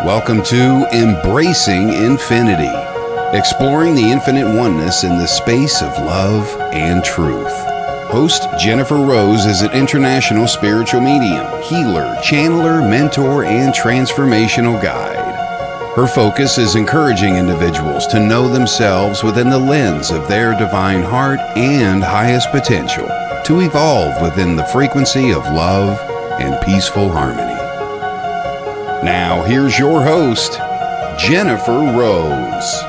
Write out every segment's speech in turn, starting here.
Welcome to Embracing Infinity, exploring the infinite oneness in the space of love and truth. Host Jennifer Rose is an international spiritual medium, healer, channeler, mentor, and transformational guide. Her focus is encouraging individuals to know themselves within the lens of their divine heart and highest potential, to evolve within the frequency of love and peaceful harmony. Now, here's your host, Jennifer Rose.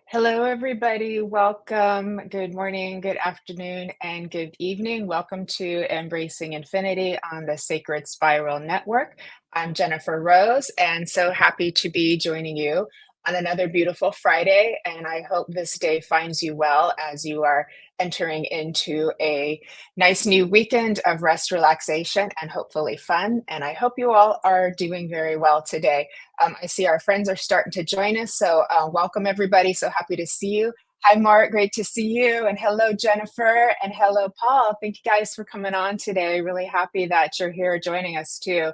Hello, everybody. Welcome. Good morning, good afternoon, and good evening. Welcome to Embracing Infinity on the Sacred Spiral Network. I'm Jennifer Rose, and so happy to be joining you on another beautiful Friday. And I hope this day finds you well as you are entering into a nice new weekend of rest, relaxation, and hopefully fun. And I hope you all are doing very well today. I see our friends are starting to join us, so welcome everybody. So happy to see you. Hi, Mark. Great to see you. And hello, Jennifer. And hello, Paul. Thank you guys for coming on today. Really happy that you're here joining us too.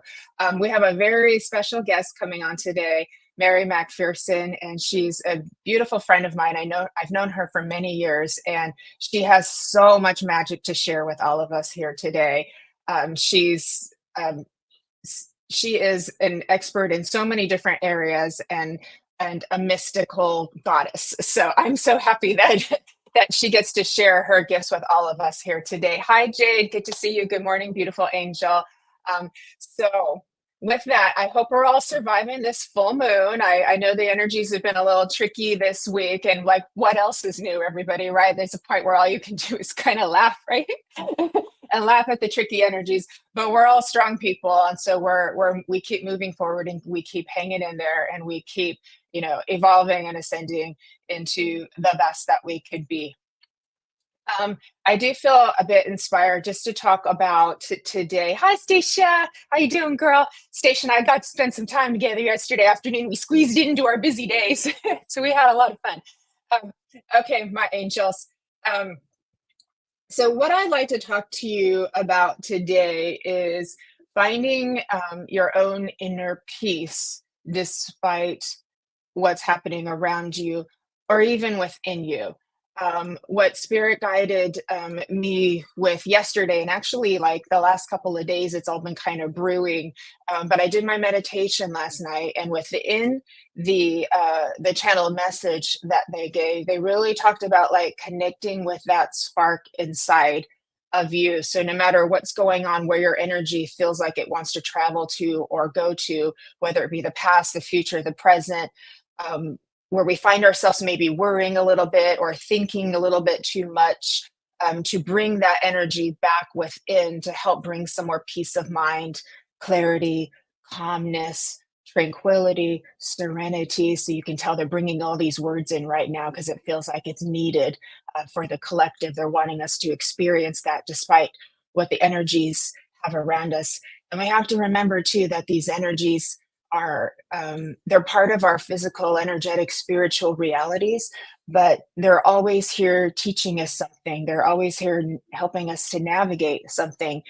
We have a very special guest coming on today, Mary McPherson, and she's a beautiful friend of mine. I've known her for many years, and she has so much magic to share with all of us here today. She is an expert in so many different areas and a mystical goddess. So I'm so happy that she gets to share her gifts with all of us here today. Hi, Jade. Good to see you. Good morning, beautiful angel. So with that, I hope we're all surviving this full moon. I know the energies have been a little tricky this week, and like, what else is new, everybody, right? There's a point where all you can do is kind of laugh, right? And laugh at the tricky energies, but we're all strong people. And so we keep moving forward, and we keep hanging in there, and we keep, evolving and ascending into the best that we could be. I do feel a bit inspired just to talk about today. Hi, Stacia. How you doing, girl? Stacia and I got to spend some time together yesterday afternoon. We squeezed it into our busy days, so we had a lot of fun. Okay, my angels. So what I'd like to talk to you about today is finding your own inner peace despite what's happening around you or even within you. What spirit guided me with yesterday, and actually like the last couple of days, it's all been kind of brewing. But I did my meditation last night, and within the channel message that they gave, they really talked about like connecting with that spark inside of you. So no matter what's going on, where your energy feels like it wants to travel to or go to, whether it be the past, the future, the present, where we find ourselves maybe worrying a little bit or thinking a little bit too much, to bring that energy back within to help bring some more peace of mind, clarity, calmness, tranquility, serenity. So you can tell they're bringing all these words in right now because it feels like it's needed for the collective. They're wanting us to experience that despite what the energies have around us. And we have to remember too that these energies are they're part of our physical, energetic, spiritual realities, but they're always here teaching us something. They're always here helping us to navigate something.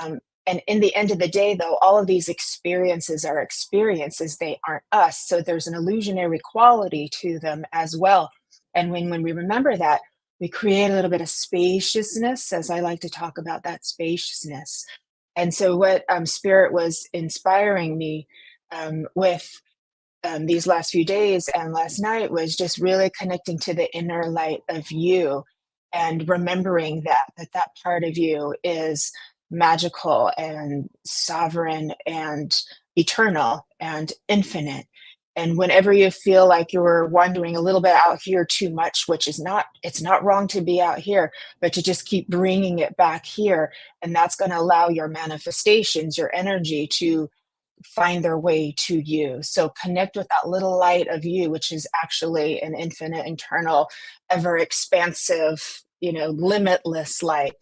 And in the end of the day, though, all of these experiences are experiences. They aren't us. So there's an illusionary quality to them as well. And when we remember that, we create a little bit of spaciousness, as I like to talk about that spaciousness. And so what Spirit was inspiring me with these last few days and last night was just really connecting to the inner light of you and remembering that part of you is magical and sovereign and eternal and infinite. And whenever you feel like you're wandering a little bit out here too much, which is not, it's not wrong to be out here, but to just keep bringing it back here. And that's going to allow your manifestations, your energy to find their way to you. So connect with that little light of you, which is actually an infinite, eternal, ever expansive, limitless light.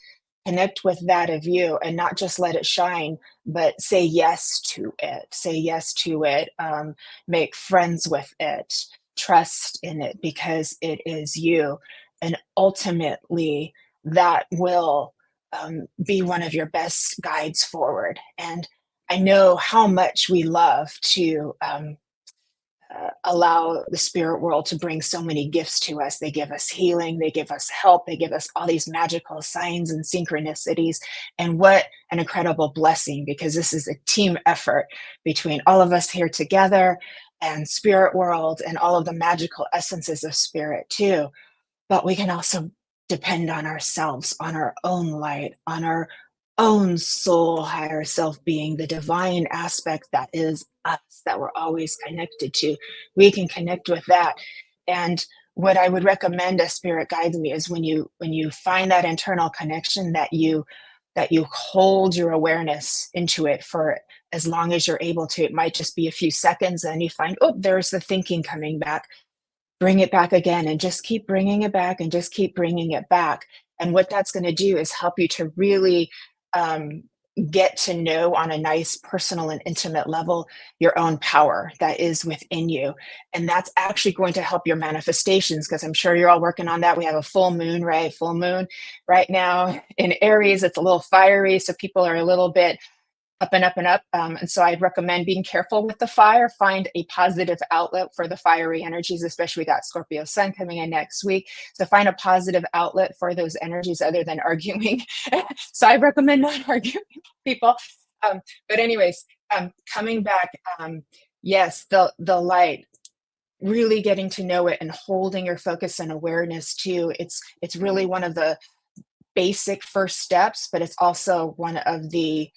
Connect with that of you and not just let it shine, but say yes to it. Say yes to it. Make friends with it. trust in it because it is you. And ultimately, that will be one of your best guides forward. And I know how much we love to allow the spirit world to bring so many gifts to us. They give us healing, they give us help, they give us all these magical signs and synchronicities. And what an incredible blessing, because this is a team effort between all of us here together and spirit world and all of the magical essences of spirit too. But we can also depend on ourselves, on our own light, on our own soul, higher self being, the divine aspect that is us, that we're always connected to. We can connect with that. And what I would recommend as spirit guides me is when you find that internal connection, that you hold your awareness into it for as long as you're able to. It might just be a few seconds, and you find, oh, there's the thinking coming back. Bring it back again, and just keep bringing it back, and just keep bringing it back. And what that's going to do is help you to really um, get to know on a nice personal and intimate level your own power that is within you. And that's actually going to help your manifestations, because I'm sure you're all working on that. We have a full moon, right? Full moon right now in Aries. It's a little fiery, so people are a little bit up and up and up. And so I'd recommend being careful with the fire. Find a positive outlet for the fiery energies, especially we got Scorpio sun coming in next week. So find a positive outlet for those energies other than arguing. So I recommend not arguing with people. But anyways, coming back, yes, the light, really getting to know it and holding your focus and awareness too. It's really one of the basic first steps, but it's also one of the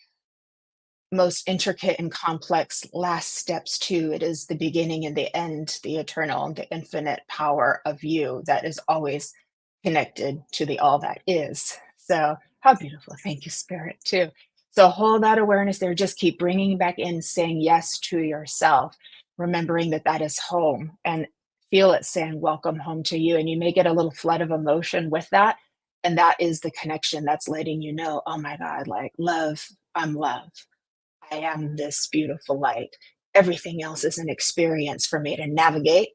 most intricate and complex last steps too. It is the beginning and the end, the eternal and the infinite power of you that is always connected to the all that is. So how beautiful. Thank you, spirit, too. So hold that awareness there. Just keep bringing back in, saying yes to yourself, remembering that that is home, and feel it saying welcome home to you. And you may get a little flood of emotion with that. And that is the connection that's letting you know, oh my God, like love, I'm love. I am this beautiful light. Everything else is an experience for me to navigate.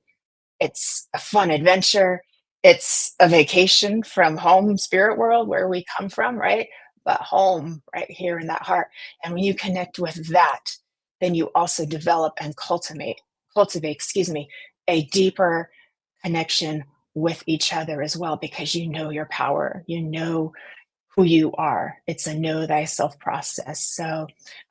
It's a fun adventure. It's a vacation from home, spirit world, where we come from, right? But home, right here in that heart. And when you connect with that, then you also develop and cultivate, a deeper connection with each other as well, because you know your power, you know who you are. It's a know thyself process. So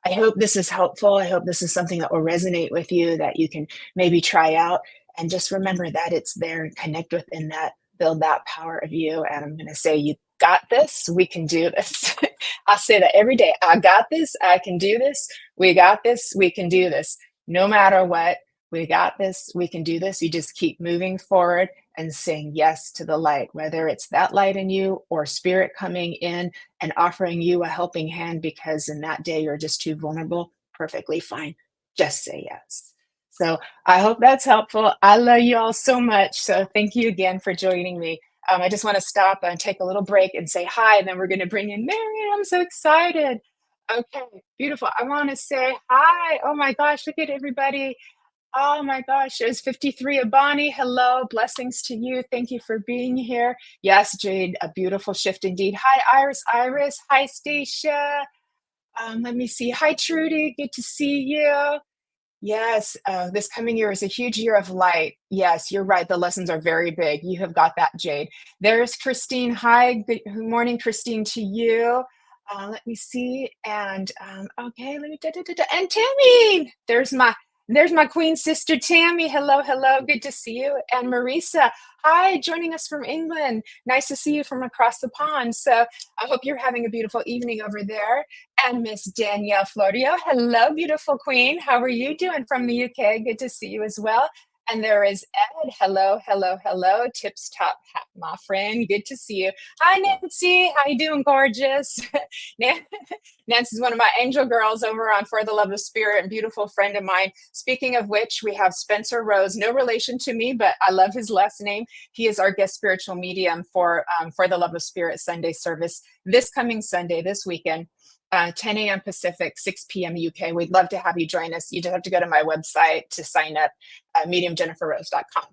I hope this is helpful. I hope this is something that will resonate with you, that you can maybe try out, and just remember that it's there and connect within that, build that power of you. And I'm going to say, you got this. We can do this. I say that every day. I got this. I can do this. We got this. We can do this. No matter what, we got this. We can do this. You just keep moving forward and saying yes to the light, whether it's that light in you or spirit coming in and offering you a helping hand, because in that day you're just too vulnerable. Perfectly fine. Just say yes. So I hope that's helpful. I love you all so much. So thank you again for joining me. I just want to stop and take a little break and say hi, and then we're going to bring in Marion. I'm so excited. Okay, beautiful. I want to say hi. Oh my gosh, look at everybody. Oh my gosh, there's 53 Abani. Hello, blessings to you. Thank you for being here. Yes, Jade, a beautiful shift indeed. Hi, Iris. Iris. Hi, Stacia. Let me see. Hi, Trudy. Good to see you. Yes, this coming year is a huge year of light. Yes, you're right. The lessons are very big. You have got that, Jade. There's Christine. Hi, good morning, Christine, to you. Let me see. And okay, let me and Tammy. There's my queen sister Tammy. Hello, hello. Good to see you. And Marisa. Hi, joining us from England. Nice to see you from across the pond. So I hope you're having a beautiful evening over there. And Miss Danielle Florio. Hello, beautiful queen. How are you doing from the UK? Good to see you as well. And there is Ed. Hello, hello, hello. Tips top hat, my friend. Good to see you. Hi, Nancy. How you doing, gorgeous? Nancy's one of my angel girls over on For the Love of Spirit, and beautiful friend of mine. Speaking of which, we have Spencer Rose. No relation to me, but I love his last name. He is our guest spiritual medium for the Love of Spirit Sunday service this coming Sunday, this weekend. 10 a.m. Pacific, 6 p.m. UK. We'd love to have you join us. You just have to go to my website to sign up, mediumjenniferrose.com.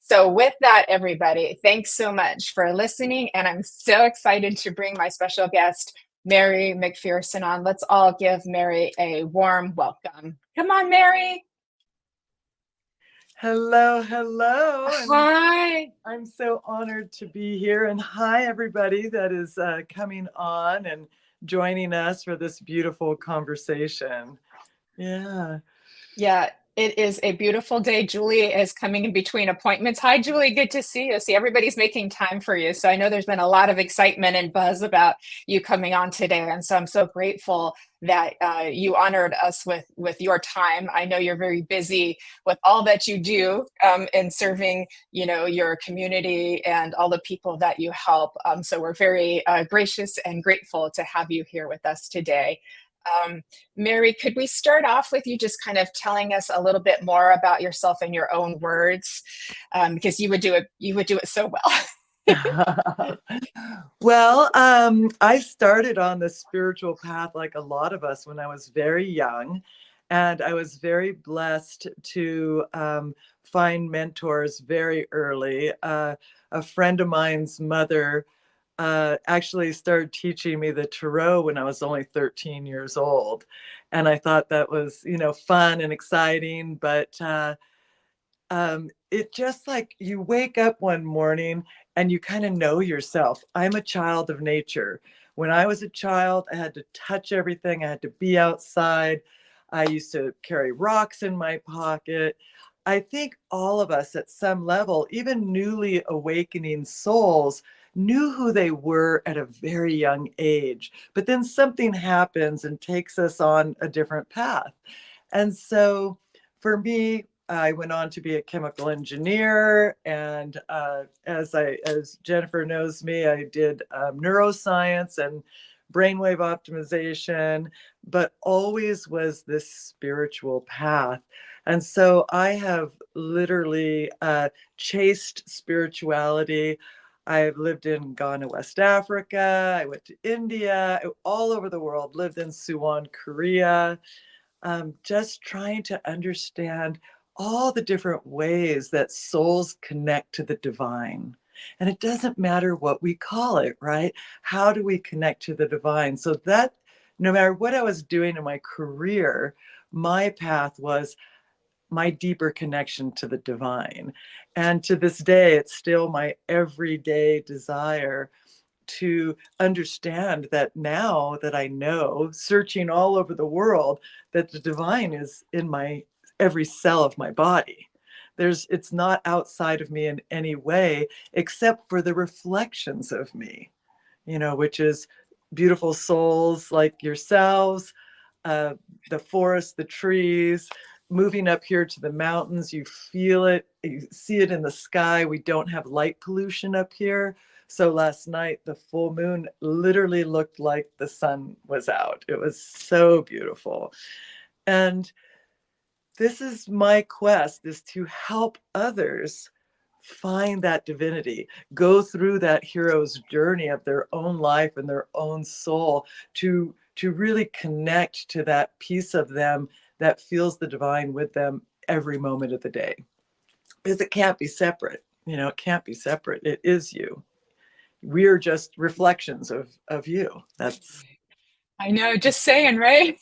So, with that, everybody, thanks so much for listening. And I'm so excited to bring my special guest, Mary McPherson, on. Let's all give Mary a warm welcome. Come on, Mary. Hello, hello. And Hi. I'm so honored to be here. And hi, everybody that is coming on and joining us for this beautiful conversation. Yeah. Yeah, it is a beautiful day. Julie is coming in between appointments. Hi, Julie. Good to see you. See, everybody's making time for you. So I know there's been a lot of excitement and buzz about you coming on today, and so I'm so grateful that you honored us with your time. I know you're very busy with all that you do in serving, your community and all the people that you help. So we're very gracious and grateful to have you here with us today. Um, Mary, could we start off with you just kind of telling us a little bit more about yourself in your own words? Because you would do it so well. Well, I started on the spiritual path like a lot of us when I was very young. And I was very blessed to find mentors very early. A friend of mine's mother actually started teaching me the tarot when I was only 13 years old. And I thought that was, fun and exciting. But it just like you wake up one morning and you kind of know yourself. I'm a child of nature. When I was a child, I had to touch everything, I had to be outside. I used to carry rocks in my pocket. I think all of us at some level, even newly awakening souls, knew who they were at a very young age. But then something happens and takes us on a different path. And so for me, I went on to be a chemical engineer, and as Jennifer knows me, I did neuroscience and brainwave optimization, but always was this spiritual path. And so I have literally chased spirituality. I've lived in Ghana, West Africa. I went to India, all over the world, lived in Suwon, Korea, just trying to understand all the different ways that souls connect to the divine. And it doesn't matter what we call it, right? How do we connect to the divine? So that no matter what I was doing in my career, my path was my deeper connection to the divine. And to this day, it's still my everyday desire to understand that now that I know, searching all over the world, that the divine is in my every cell of my body. It's not outside of me in any way, except for the reflections of me, which is beautiful souls like yourselves, uh, the forest, the trees, moving up here to the mountains. You feel it, you see it in the sky. We don't have light pollution up here. So last night, the full moon literally looked like the sun was out. It was so beautiful. And this is my quest, is to help others find that divinity, go through that hero's journey of their own life and their own soul to really connect to that piece of them that feels the divine with them every moment of the day. Because it can't be separate. It can't be separate. It is you. We're just reflections of you. That's I know, just saying, right?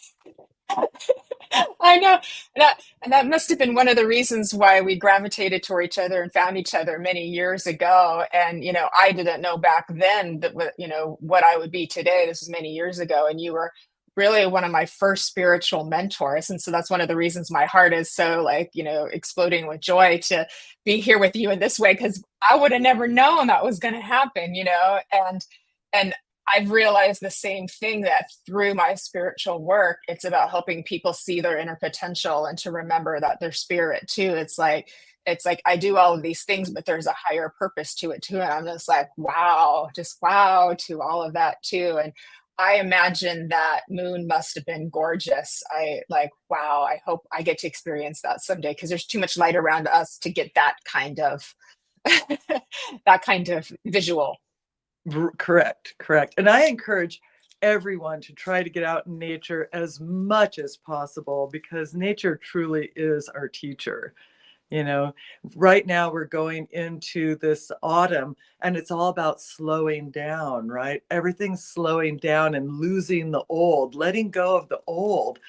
I know and that must have been one of the reasons why we gravitated toward each other and found each other many years ago. And I didn't know back then that what I would be today. This was many years ago, and you were really one of my first spiritual mentors. And so that's one of the reasons my heart is so like exploding with joy to be here with you in this way, because I would have never known that was going to happen. And I've realized the same thing, that through my spiritual work, it's about helping people see their inner potential and to remember that they're spirit too. It's like I do all of these things, but there's a higher purpose to it too. And I'm just like, wow, just wow to all of that too. And I imagine that moon must have been gorgeous. I like, wow, I hope I get to experience that someday, because there's too much light around us to get that kind of that kind of visual. correct. And I encourage everyone to try to get out in nature as much as possible, because nature truly is our teacher. You know, right now we're going into this autumn and it's all about slowing down, right? Everything's slowing down and losing the old, letting go of the old.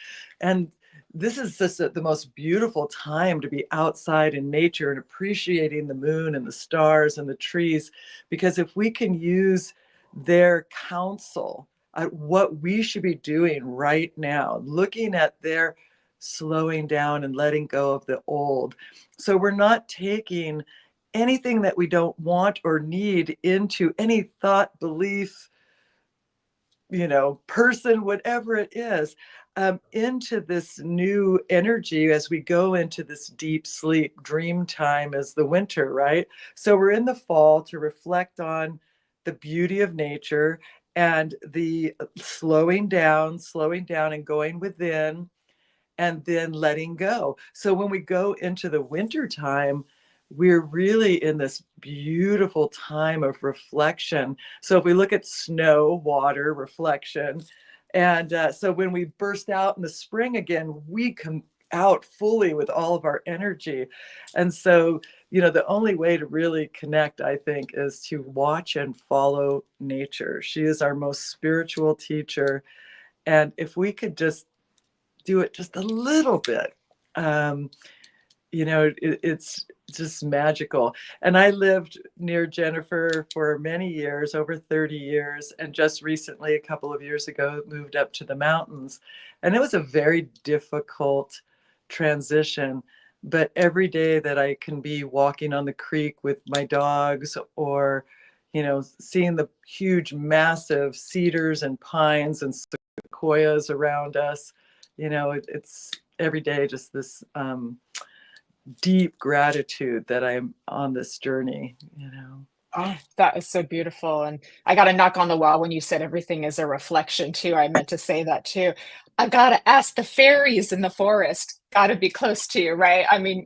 And this is just the most beautiful time to be outside in nature and appreciating the moon and the stars and the trees. Because if we can use their counsel at what we should be doing right now, looking at their slowing down and letting go of the old. So we're not taking anything that we don't want or need into any thought, belief, person, whatever it is, into this new energy as we go into this deep sleep, dream time as the winter, right? So we're in the fall to reflect on the beauty of nature and the slowing down and going within and then letting go. So when we go into the winter time, we're really in this beautiful time of reflection. So if we look at snow, water, reflection, and so when we burst out in the spring again, we come out fully with all of our energy. And so, the only way to really connect, I think, is to watch and follow nature. She is our most spiritual teacher. And if we could just do it just a little bit, um, it's just magical. And I lived near Jennifer for many years, over 30 years, and just recently, a couple of years ago, moved up to the mountains. And it was a very difficult transition. But every day that I can be walking on the creek with my dogs or, seeing the huge, massive cedars and pines and sequoias around us, it's every day just this deep gratitude that I'm on this journey. Oh, that is so beautiful. And I got a knock on the wall when you said everything is a reflection too. I meant to say that too. I got to ask, the fairies in the forest got to be close to you, right? I mean,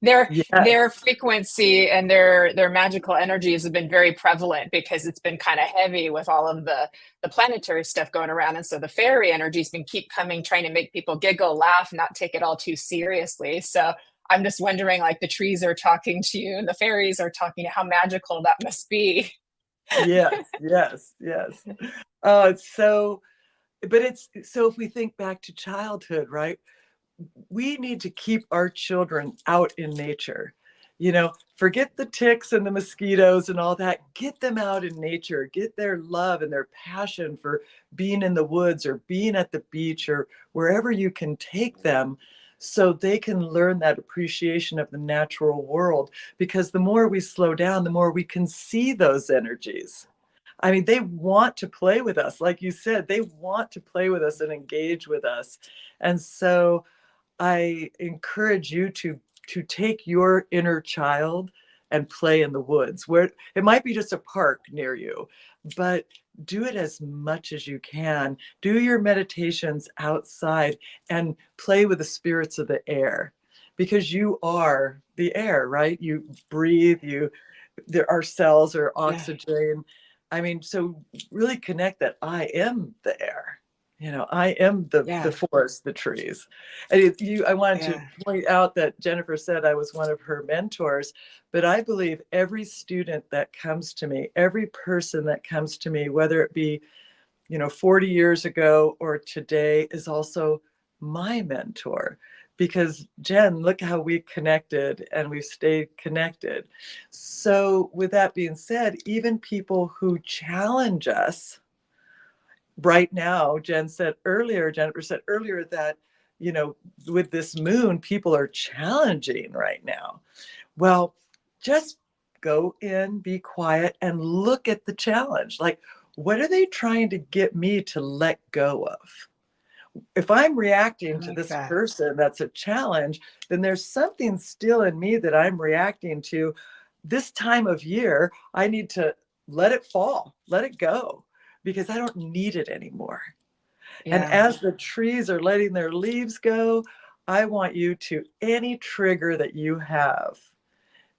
their Yes. frequency and their magical energies have been very prevalent because it's been kind of heavy with all of the planetary stuff going around. And so the fairy energies been keep coming, trying to make people giggle, laugh, not take it all too seriously. So I'm just wondering, like, the trees are talking to you and the fairies are talking to, how magical that must be. Yes, yes, yes. Oh, it's so, but it's so if we think back to childhood, right? We need to keep our children out in nature. Forget the ticks and the mosquitoes and all that. Get them out in nature. Get their love and their passion for being in the woods or being at the beach or wherever you can take them so they can learn that appreciation of the natural world. Because the more we slow down, the more we can see those energies. I mean, they want to play with us. Like you said, they want to play with us and engage with us. And so I encourage you to take your inner child and play in the woods, where it might be just a park near you, but do it as much as you can. Do your meditations outside and play with the spirits of the air, because you are the air, right? You breathe, our cells are Yeah, oxygen. I mean, so really connect that I am the air. I am the yeah, forest, the trees. And I wanted to yeah, point out that Jennifer said I was one of her mentors, but I believe every student that comes to me, every person that comes to me, whether it be 40 years ago or today, is also my mentor. Because Jen, look how we connected and we've stayed connected. So with that being said, even people who challenge us right now, Jennifer said earlier that, with this moon, people are challenging right now. Well, just go in, be quiet, and look at the challenge. Like, what are they trying to get me to let go of? If I'm I reacting to like this that. person that's a challenge, then there's something still in me that I'm reacting to. This time of year, I need to let it fall, let it go, because I don't need it anymore. And Yeah, as the trees are letting their leaves go, I want you to, any trigger that you have,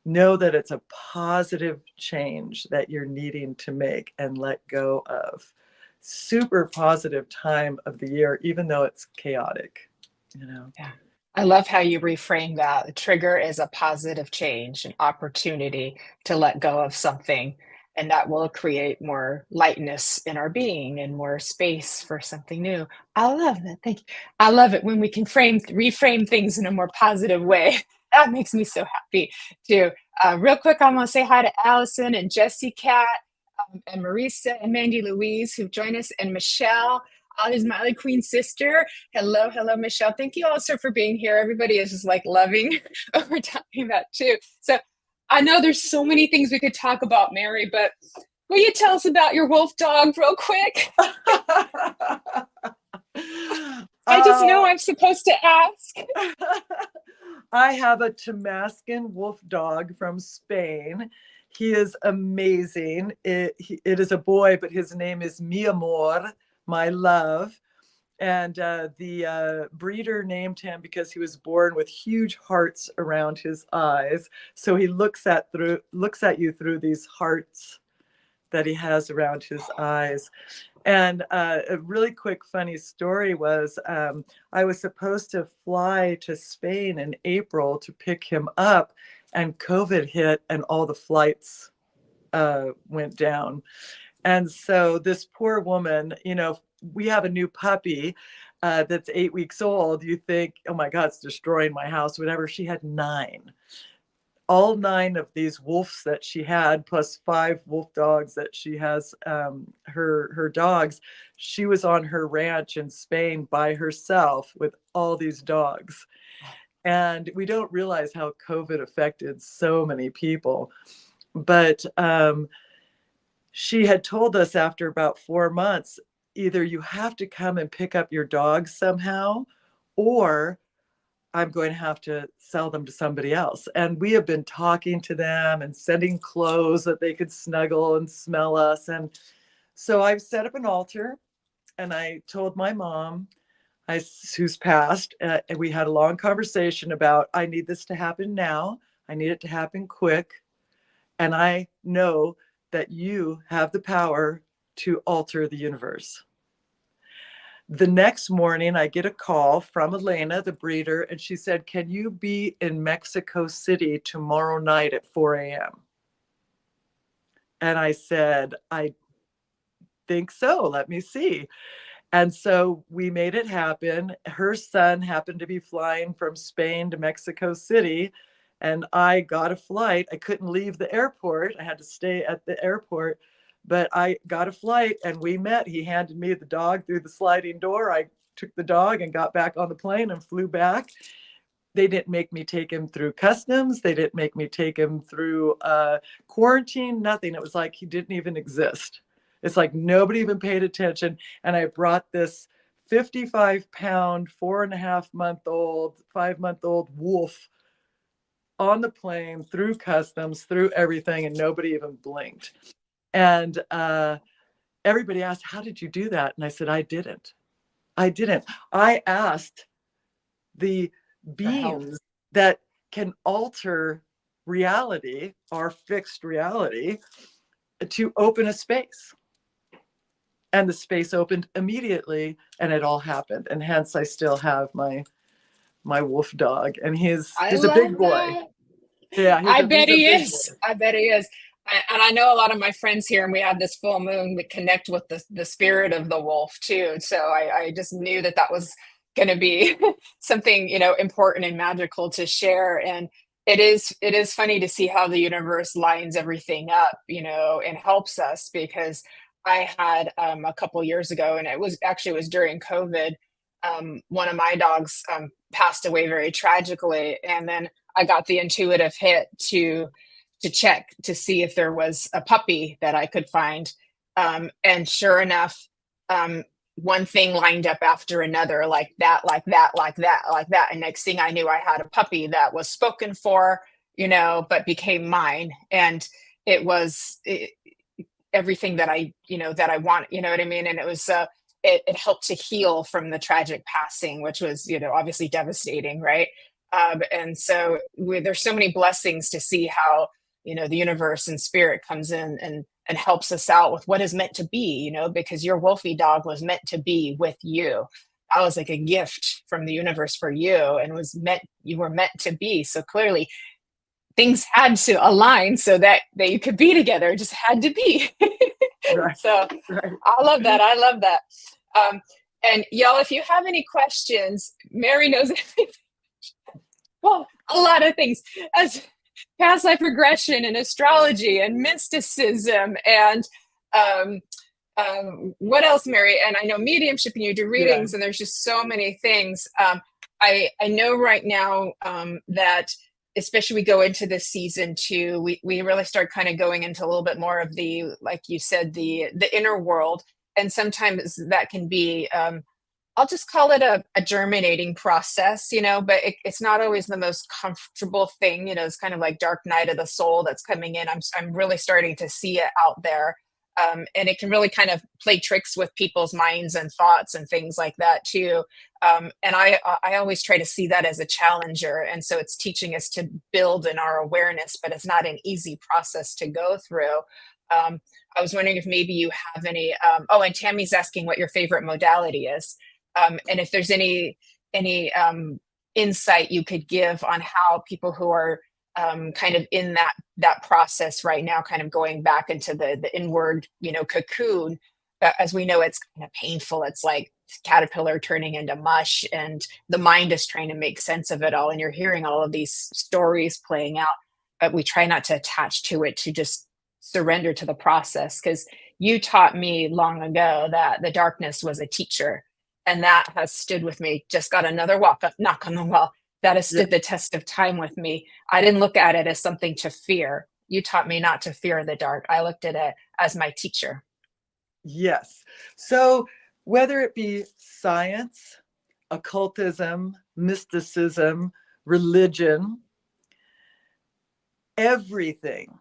know that it's a positive change that you're needing to make and let go of. Super positive time of the year, even though it's chaotic. yeah. I love how you reframe that. The trigger is a positive change, an opportunity to let go of something, and that will create more lightness in our being and more space for something new. I love that. Thank you. I love it when we can reframe things in a more positive way. That makes me so happy too. Real quick, I'm going to say hi to Allison and Jessie Cat, and Marisa and Mandy Louise who've joined us, and Michelle. Ollie's my other queen sister. Hello, hello, Michelle. Thank you also for being here. Everybody is just like loving what we're talking about too. So I know there's so many things we could talk about, Mary, but will you tell us about your wolf dog real quick? I just know I'm supposed to ask. I have a Damascus wolf dog from Spain. He is amazing. It is a boy, but his name is Mi Amor, my love. And the breeder named him because he was born with huge hearts around his eyes. So he looks at you through these hearts that he has around his eyes. And a really quick funny story was I was supposed to fly to Spain in April to pick him up, and COVID hit and all the flights went down. And so this poor woman, we have a new puppy that's 8 weeks old. You think, oh my God, it's destroying my house, whatever. She had 9. All 9 of these wolves that she had, plus 5 wolf dogs that she has, her dogs. She was on her ranch in Spain by herself with all these dogs. And we don't realize how COVID affected so many people. But she had told us after about 4 months, either you have to come and pick up your dogs somehow, or I'm going to have to sell them to somebody else. And we have been talking to them and sending clothes that they could snuggle and smell us. And so I've set up an altar, and I told my mom, who's passed, and we had a long conversation about, I need this to happen now. I need it to happen quick. And I know that you have the power to alter the universe. The next morning, I get a call from Elena, the breeder, and she said, can you be in Mexico City tomorrow night at 4 a.m.? And I said, I think so. Let me see. And so we made it happen. Her son happened to be flying from Spain to Mexico City, and I got a flight. I couldn't leave the airport. I had to stay at the airport. But I got a flight and we met. He handed me the dog through the sliding door. I took the dog and got back on the plane and flew back. They didn't make me take him through customs. They didn't make me take him through quarantine, nothing. It was like he didn't even exist. It's like nobody even paid attention. And I brought this 55-pound, 4.5-month-old, 5-month-old wolf on the plane, through customs, through everything, and nobody even blinked. And everybody asked, how did you do that? And I said, I didn't. I asked the beings that can alter reality, our fixed reality, to open a space. And the space opened immediately, and it all happened. And hence I still have my wolf dog, and he's a big boy. That. Yeah, I bet he is. I bet he is. And I know a lot of my friends here, and we have this full moon that connect with the spirit of the wolf too. So I just knew that was going to be something, important and magical to share. And it is funny to see how the universe lines everything up, and helps us, because I had a couple years ago, and it was during COVID. One of my dogs passed away very tragically, and then I got the intuitive hit to check to see if there was a puppy that I could find. And sure enough, one thing lined up after another, like that. And next thing I knew, I had a puppy that was spoken for, but became mine. And it was everything that I want, you know what I mean? And it was, it helped to heal from the tragic passing, which was, obviously devastating. Right. And so there's so many blessings to see how, the universe and spirit comes in and helps us out with what is meant to be, because your wolfie dog was meant to be with you. I was like a gift from the universe for you, and you were meant to be. So clearly things had to align so that you could be together. It just had to be. Right. So Right. I love that. I love that. And y'all, if you have any questions, Mary knows everything. Well, a lot of things, as past life regression and astrology and mysticism and um, what else, Mary? And I know mediumship, and you do readings, and there's just so many things. I know right now that, especially we go into this season too, we really start kind of going into a little bit more of the, like you said, the inner world, and sometimes that can be I'll just call it a germinating process, but it's not always the most comfortable thing. It's kind of like dark night of the soul that's coming in. I'm really starting to see it out there. And it can really kind of play tricks with people's minds and thoughts and things like that too. And I always try to see that as a challenger. And so it's teaching us to build in our awareness, but it's not an easy process to go through. I was wondering if maybe you have any, and Tammy's asking what your favorite modality is. And if there's any insight you could give on how people who are kind of in that process right now, kind of going back into the inward, cocoon, as we know, it's kind of painful. It's like caterpillar turning into mush, and the mind is trying to make sense of it all. And you're hearing all of these stories playing out, but we try not to attach to it, to just surrender to the process. Because you taught me long ago that the darkness was a teacher. And that has stood with me. Just got another knock on the wall. That has stood the test of time with me. I didn't look at it as something to fear. You taught me not to fear the dark. I looked at it as my teacher. Yes. So whether it be science, occultism, mysticism, religion, everything,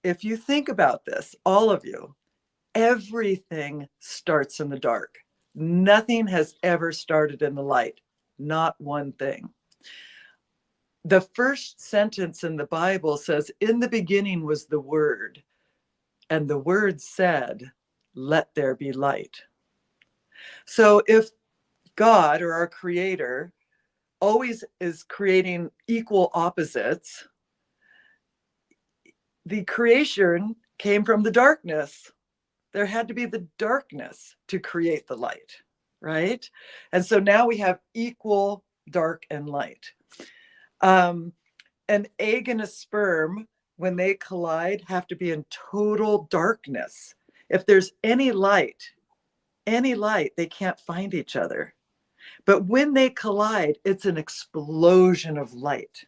if you think about this, all of you, everything starts in the dark. Nothing has ever started in the light. Not one thing. The first sentence in the Bible says, "In the beginning was the Word, and the Word said, 'Let there be light.'" So if God, or our Creator, always is creating equal opposites, the creation came from the darkness. There had to be the darkness to create the light, right? And so now we have equal dark and light. An egg and a sperm, when they collide, have to be in total darkness. If there's any light, they can't find each other. But when they collide, it's an explosion of light.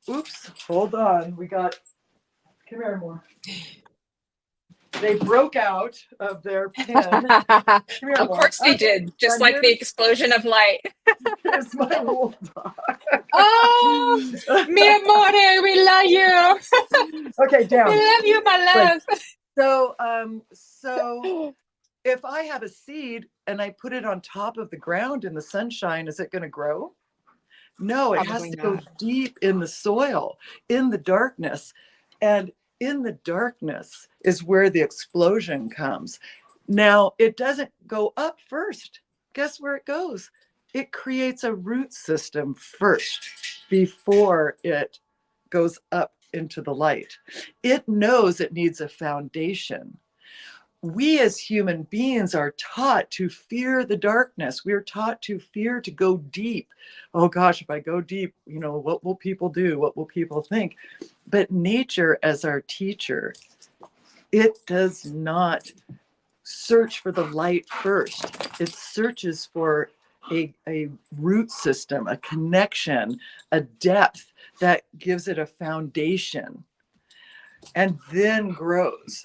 Oops, hold on. Come here more. They broke out of their pen. Of course they did, just like the explosion of light. Here's my little dog. Oh, mi amore, we love you. Okay, down. We love you, my love. So if I have a seed and I put it on top of the ground in the sunshine, is it going to grow? No, it has to go deep in the soil, in the darkness. And in the darkness is where the explosion comes. Now, it doesn't go up first. Guess where it goes? It creates a root system first before it goes up into the light. It knows it needs a foundation. We as human beings are taught to fear the darkness. We're taught to fear to go deep. Oh gosh, if I go deep, what will people do? What will people think? But nature, as our teacher, it does not search for the light first. It searches for a root system, a connection, a depth that gives it a foundation. And then grows.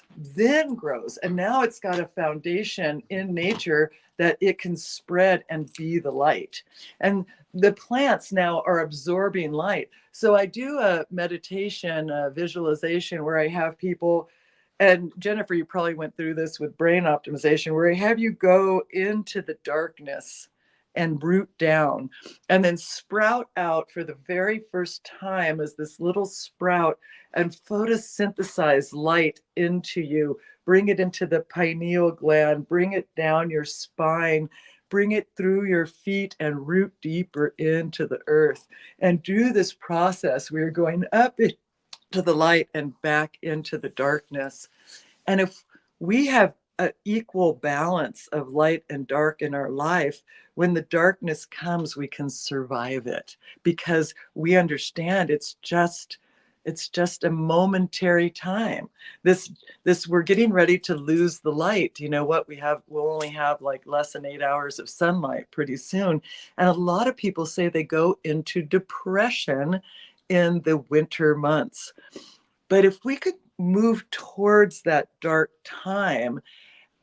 And now it's got a foundation in nature that it can spread and be the light. And the plants now are absorbing light. So I do a meditation, a visualization, where I have people, and Jennifer, you probably went through this with brain optimization, where I have you go into the darkness and root down and then sprout out for the very first time as this little sprout and photosynthesize light into you, bring it into the pineal gland, bring it down your spine, bring it through your feet and root deeper into the earth. And do this process. We're going up into the light and back into the darkness. And if we have an equal balance of light and dark in our life, when the darkness comes, we can survive it because we understand it's just a momentary time. This we're getting ready to lose the light. You know what? We'll only have like less than 8 hours of sunlight pretty soon. And a lot of people say they go into depression in the winter months. But if we could move towards that dark time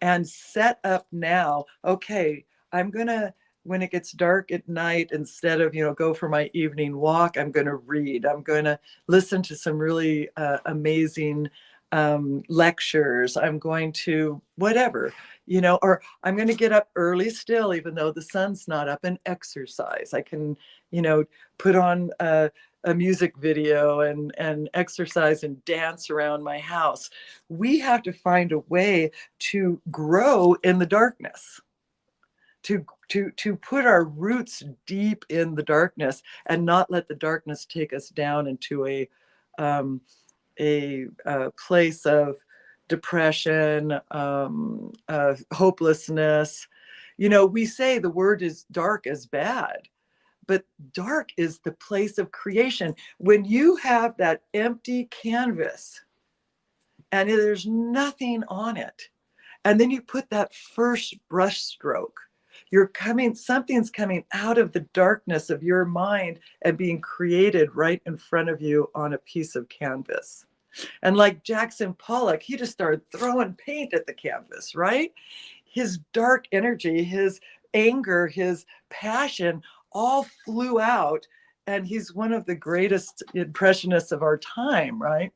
and set up now, okay, I'm going to, when it gets dark at night, instead of, go for my evening walk, I'm going to read. I'm going to listen to some really amazing lectures. I'm going to whatever, or I'm going to get up early still, even though the sun's not up, and exercise. I can, put on a music video and exercise and dance around my house. We have to find a way to grow in the darkness, to put our roots deep in the darkness and not let the darkness take us down into a place of depression, hopelessness. We say the word is dark is bad, but dark is the place of creation. When you have that empty canvas and there's nothing on it, and then you put that first brush stroke, something's coming out of the darkness of your mind and being created right in front of you on a piece of canvas. And like Jackson Pollock, he just started throwing paint at the canvas, right? His dark energy, his anger, his passion all flew out. And he's one of the greatest impressionists of our time, right?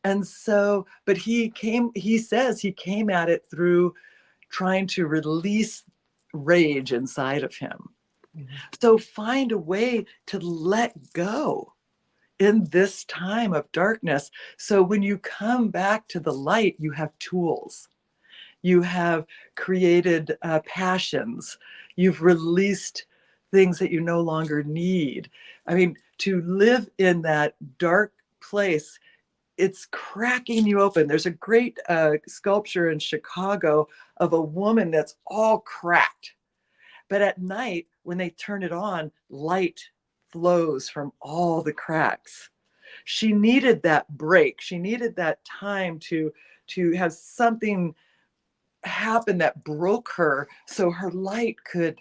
And so, but he says he came at it through trying to release rage inside of him. Mm-hmm. So find a way to let go in this time of darkness. So when you come back to the light, you have tools. You have created passions. You've released things that you no longer need. I mean, to live in that dark place, it's cracking you open. There's a great sculpture in Chicago of a woman that's all cracked. But at night, when they turn it on, light flows from all the cracks. She needed that break. She needed that time to have something happen that broke her so her light could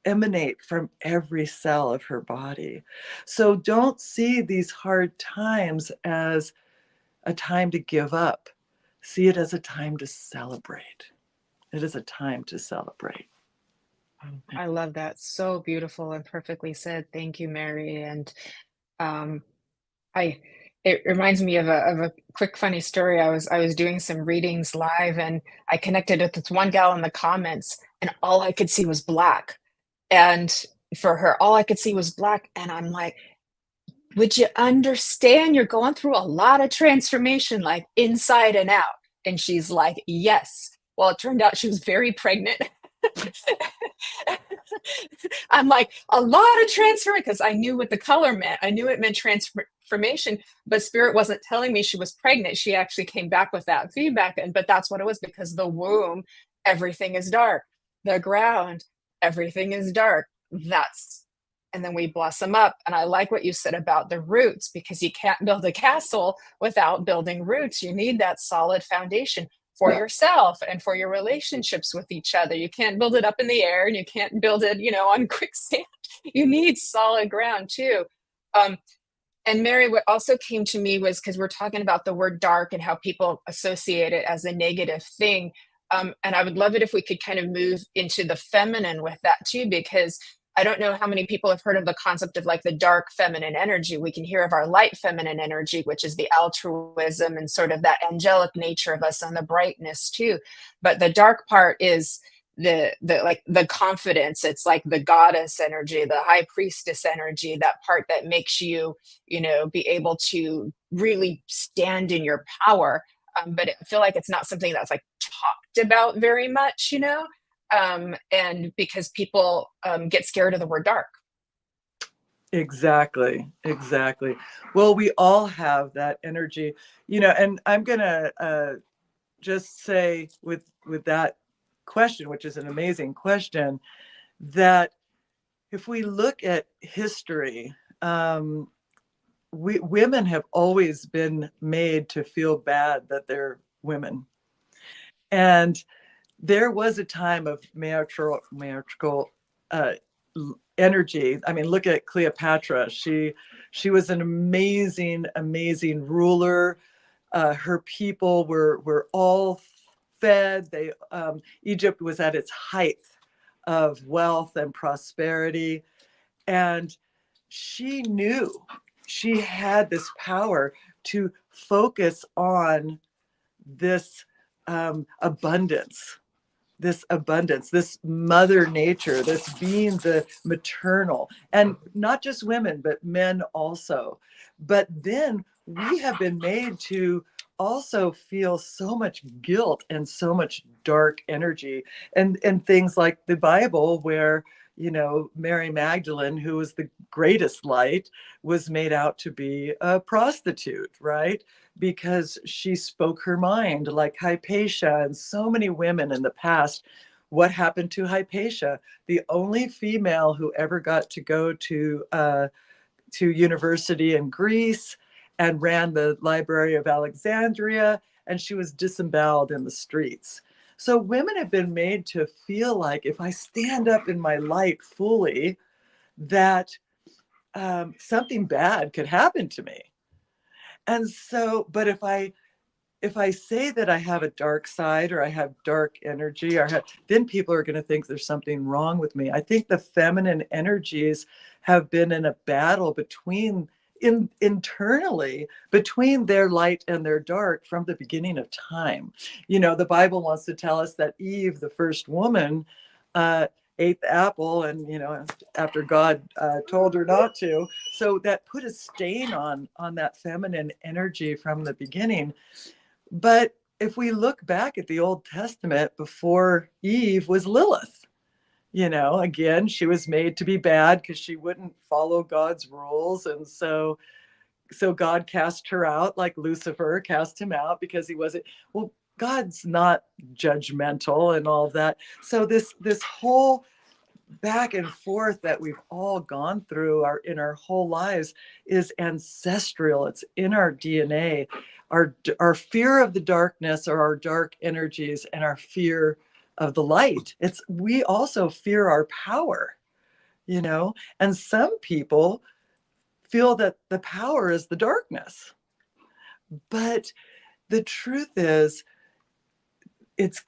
emanate from every cell of her body. So don't see these hard times as a time to give up. See it as a time to celebrate. It is a time to celebrate. I love that. So beautiful and perfectly said. Thank you, Mary. And it reminds me of a quick funny story. I was doing some readings live, and I connected with this one gal in the comments, and all I could see was black. And for her, all I could see was black. And I'm like, would you understand? You're going through a lot of transformation, like inside and out. And she's like, yes. Well, it turned out she was very pregnant. I'm like, a lot of transformation, because I knew what the color meant. I knew it meant transformation, but Spirit wasn't telling me she was pregnant. She actually came back with that feedback. But that's what it was, because the womb, everything is dark. The ground, everything is dark. And then we blossom up. And I like what you said about the roots, because you can't build a castle without building roots. You need that solid foundation for yourself and for your relationships with each other. You can't build it up in the air, and you can't build it, on quicksand. You need solid ground too. And Mary, what also came to me was, because we're talking about the word dark and how people associate it as a negative thing. And I would love it if we could kind of move into the feminine with that too, because I don't know how many people have heard of the concept of like the dark feminine energy. We can hear of our light feminine energy, which is the altruism and sort of that angelic nature of us, and the brightness too. But the dark part is the confidence. It's like the goddess energy, the high priestess energy, that part that makes you, be able to really stand in your power. but I feel like it's not something that's like talked about very much, and because people get scared of the word dark. Exactly. Exactly. Well, we all have that energy, and I'm going to just say with that question, which is an amazing question, that if we look at history, women have always been made to feel bad that they're women. And there was a time of matriarchal uh, energy. I mean, look at Cleopatra. She was an amazing ruler. Her people were all fed. Egypt was at its height of wealth and prosperity, and she knew she had this power to focus on this abundance, this mother nature, this being the maternal, and not just women, but men also. But then we have been made to also feel so much guilt and so much dark energy, and things like the Bible, where Mary Magdalene, who was the greatest light, was made out to be a prostitute, right? Because she spoke her mind, like Hypatia and so many women in the past. What happened to Hypatia? The only female who ever got to go to university in Greece and ran the Library of Alexandria, and she was disemboweled in the streets. So women have been made to feel like, if I stand up in my light fully, that something bad could happen to me. And so, but if I say that I have a dark side, or I have dark energy, then people are going to think there's something wrong with me. I think the feminine energies have been in a battle internally between their light and their dark from the beginning of time. The Bible wants to tell us that Eve, the first woman, ate the apple, and after God told her not to. So that put a stain on that feminine energy from the beginning. But if we look back at the Old Testament, before Eve was Lilith. Again, she was made to be bad because she wouldn't follow God's rules. And so God cast her out, like Lucifer cast him out, because he wasn't, well, God's not judgmental and all of that. So this whole back and forth that we've all gone through in our whole lives is ancestral. It's in our DNA. Our fear of the darkness, or our dark energies, and our fear of the light. We also fear our power, and some people feel that the power is the darkness. But the truth is, it's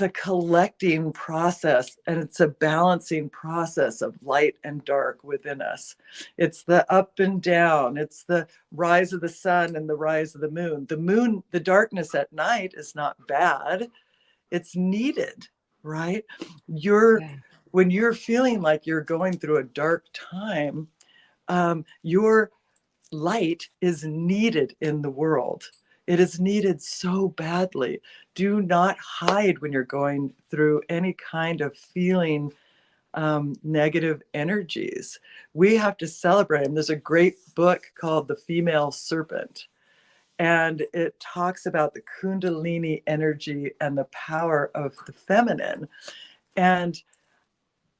a collecting process, and it's a balancing process of light and dark within us. It's the up and down. It's the rise of the sun and the rise of the moon. The darkness at night is not bad. It's needed, right? When you're feeling like you're going through a dark time, your light is needed in the world. It is needed so badly. Do not hide when you're going through any kind of feeling negative energies. We have to celebrate them. There's a great book called The Female Serpent, and it talks about the Kundalini energy and the power of the feminine. And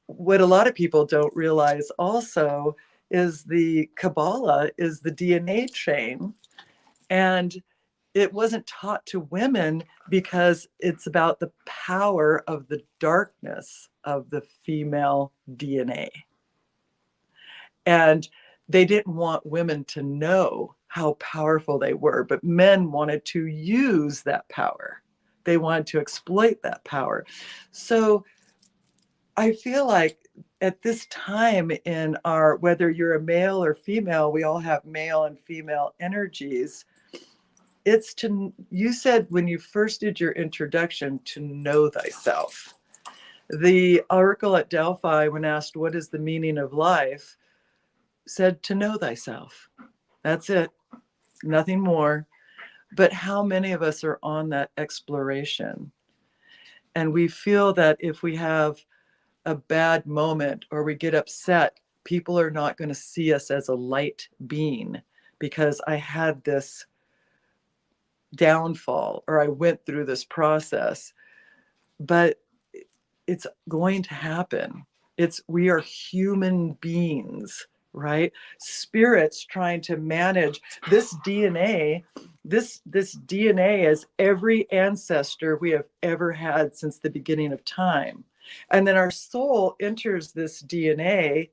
what a lot of people don't realize also is the Kabbalah is the DNA chain, and it wasn't taught to women because it's about the power of the darkness of the female DNA. And they didn't want women to know how powerful they were, but men wanted to use that power. They wanted to exploit that power. So I feel like at this time in whether you're a male or female, we all have male and female energies. You said when you first did your introduction, to know thyself. The oracle at Delphi, when asked what is the meaning of life, said to know thyself. That's it. Nothing more. But how many of us are on that exploration? And we feel that if we have a bad moment or we get upset, people are not going to see us as a light being because I had this downfall or I went through this process. But it's going to happen. We are human beings, right? Spirits trying to manage this DNA. This DNA is every ancestor we have ever had since the beginning of time. And then our soul enters this DNA,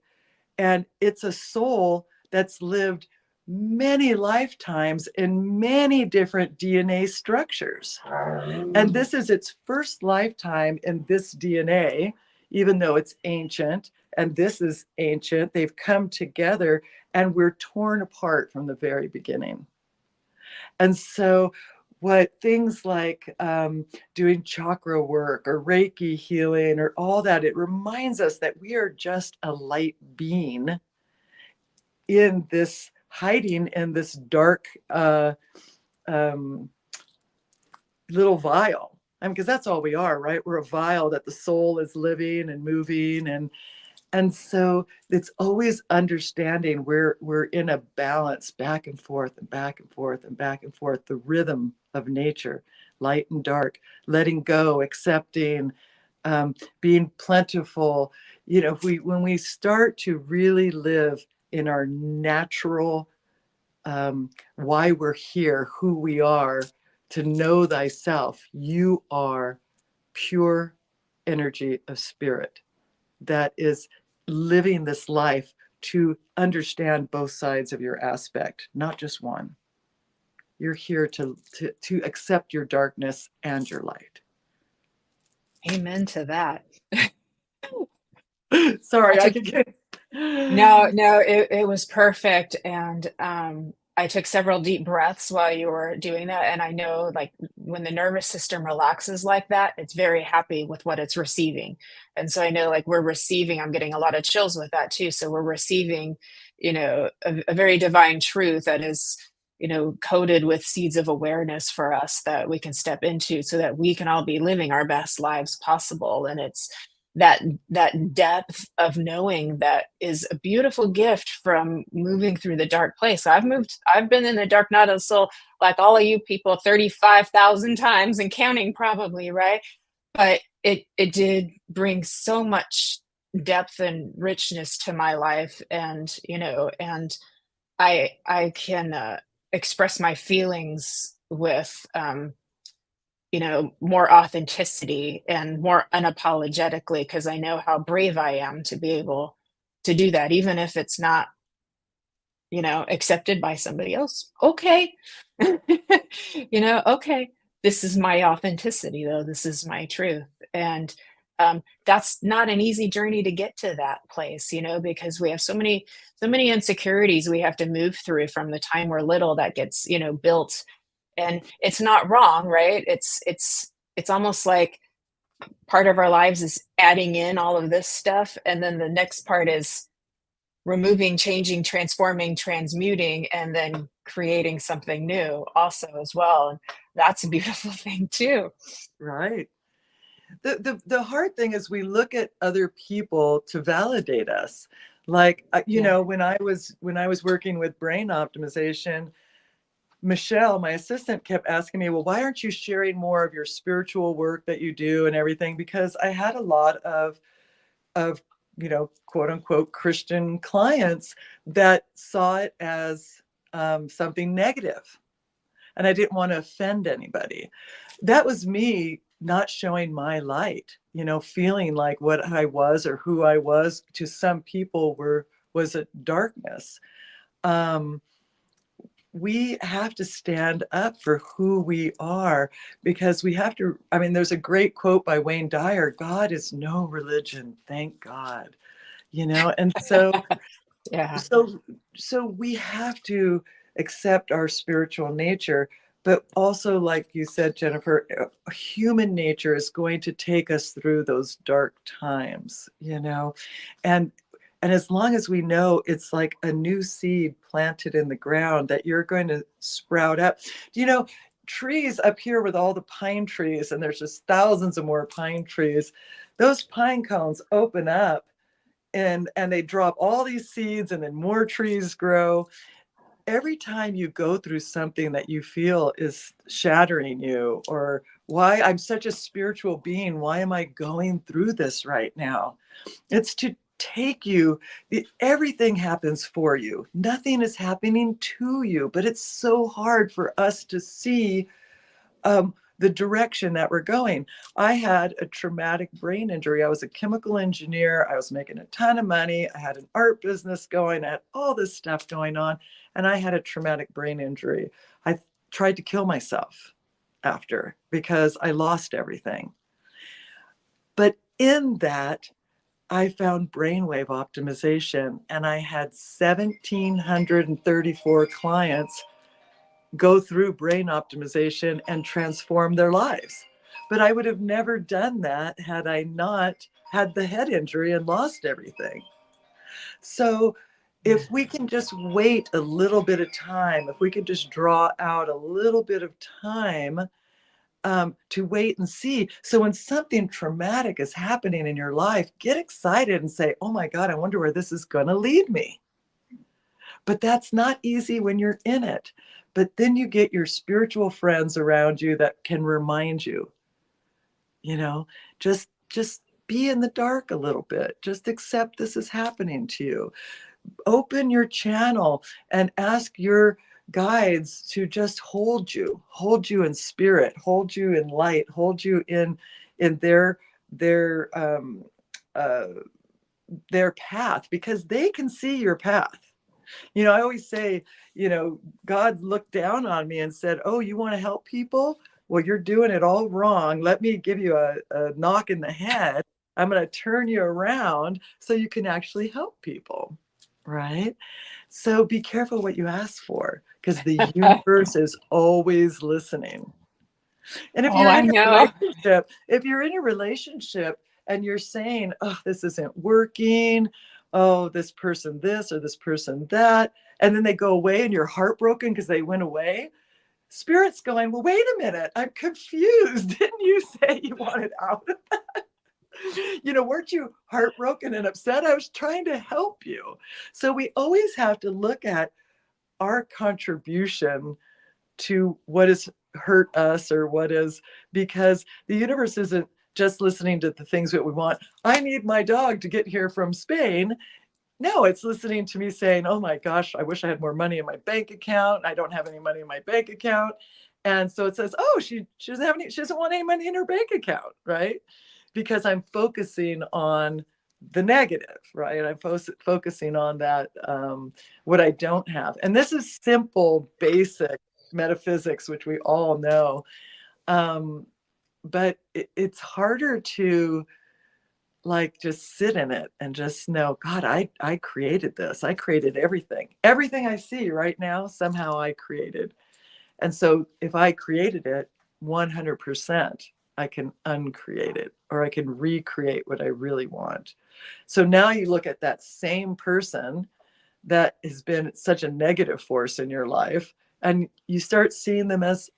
and it's a soul that's lived many lifetimes in many different DNA structures. And this is its first lifetime in this DNA, even though it's ancient, and this is ancient. They've come together and we're torn apart from the very beginning. And so, what things like doing chakra work or Reiki healing or all that, it reminds us that we are just a light being in this hiding in this dark little vial. I mean, because that's all we are, right? We're a vial that the soul is living and moving, and so it's always understanding we're in a balance back and forth and back and forth and back and forth, the rhythm of nature, light and dark, letting go, accepting, being plentiful. You know, when we start to really live in our natural, why we're here, who we are, to know thyself, you are pure energy of spirit that is living this life to understand both sides of your aspect, not just one. You're here to accept your darkness and your light. Amen to that. Sorry, I could get. No, it was perfect. And I took several deep breaths while you were doing that. And I know, like, when the nervous system relaxes like that, it's very happy with what it's receiving. And so I know, like, we're receiving, I'm getting a lot of chills with that too. So we're receiving, a very divine truth that is, coated with seeds of awareness for us that we can step into so that we can all be living our best lives possible. And it's that depth of knowing that is a beautiful gift from moving through the dark place. I've been in the dark night of the soul, like all of you people, 35,000 times and counting, probably, right? But it did bring so much depth and richness to my life. And and I can express my feelings with more authenticity and more unapologetically, because I know how brave I am to be able to do that, even if it's not, accepted by somebody else. Okay. Okay. This is my authenticity, though. This is my truth. And that's not an easy journey to get to that place, because we have so many insecurities we have to move through from the time we're little that gets, built. And it's not wrong, right? It's almost like part of our lives is adding in all of this stuff, and then the next part is removing, changing, transforming, transmuting, and then creating something new also as well. And that's a beautiful thing too. Right. The hard thing is we look at other people to validate us. Like, when I was working with brain optimization, Michelle, my assistant, kept asking me, well, why aren't you sharing more of your spiritual work that you do and everything? Because I had a lot of quote unquote Christian clients that saw it as something negative, and I didn't want to offend anybody. That was me not showing my light, feeling like what I was or who I was to some people was a darkness. We have to stand up for who we are, because we have to. I mean, there's a great quote by Wayne Dyer: God is no religion, thank God. And so Yeah. so we have to accept our spiritual nature, but also, like you said, Jennifer, human nature is going to take us through those dark times, and And as long as we know it's like a new seed planted in the ground that you're going to sprout up. You know, trees up here with all the pine trees, and there's just thousands of more pine trees, those pine cones open up and they drop all these seeds, and then more trees grow. Every time you go through something that you feel is shattering you, or why I'm such a spiritual being, why am I going through this right now? It's to take you, everything happens for you. Nothing is happening to you, but it's so hard for us to see the direction that we're going. I had a traumatic brain injury. I was a chemical engineer. I was making a ton of money. I had an art business going. I had all this stuff going on. And I had a traumatic brain injury. I tried to kill myself after because I lost everything. But in that, I found brainwave optimization, and I had 1,734 clients go through brain optimization and transform their lives. But I would have never done that had I not had the head injury and lost everything. So if we can just wait a little bit of time, if we can just draw out a little bit of time to wait and see. So when something traumatic is happening in your life, get excited and say, oh my God, I wonder where this is going to lead me. But that's not easy when you're in it. But then you get your spiritual friends around you that can remind you, you know, just be in the dark a little bit. Just accept this is happening to you. Open your channel and ask your guides to just hold you in spirit, hold you in light, hold you in their uh, their path, because they can see your path. You know, I always say, you know, God looked down on me and said, oh, you want to help people? Well, you're doing it all wrong. Let me give you a knock in the head. I'm going to turn you around so you can actually help people. Right? So be careful what you ask for, because the universe is always listening. And Oh, I know. if you're in a relationship and you're saying, oh, this isn't working, oh, this person this or this person that, and then they go away and you're heartbroken because they went away, Spirit's going, well, wait a minute, I'm confused. Didn't you say you wanted out of that? You know, weren't you heartbroken and upset? I was trying to help you. So we always have to look at our contribution to what has hurt us, or what is, because the universe isn't just listening to the things that we want. I need my dog to get here from Spain. No, it's listening to me saying, oh my gosh, I wish I had more money in my bank account. I don't have any money in my bank account. And so it says, oh, she doesn't want any money in her bank account, right? Because I'm focusing on the negative, right? I'm focusing on that, what I don't have. And this is simple, basic metaphysics, which we all know. But it's harder to like just sit in it and just know, God, I created this. I created everything. Everything I see right now, somehow I created. And so if I created it 100%, I can uncreate it, or I can recreate what I really want. So now you look at that same person that has been such a negative force in your life, and you start seeing them as,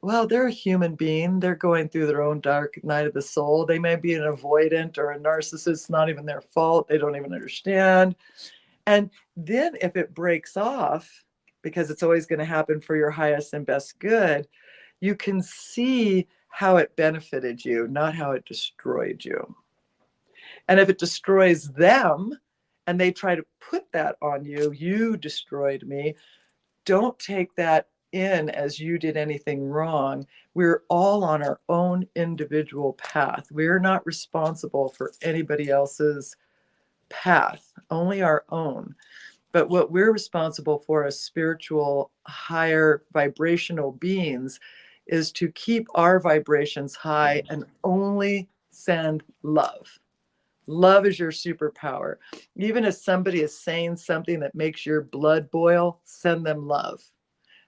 well, they're a human being. They're going through their own dark night of the soul. They may be an avoidant or a narcissist, not even their fault. They don't even understand. And then if it breaks off, because it's always going to happen for your highest and best good, you can see how it benefited you, not how it destroyed you. And if it destroys them and they try to put that on you, you destroyed me, don't take that in as you did anything wrong. We're all on our own individual path. We're not responsible for anybody else's path, only our own. But what we're responsible for as spiritual, higher vibrational beings is to keep our vibrations high and only send love. Love is your superpower. Even if somebody is saying something that makes your blood boil, send them love.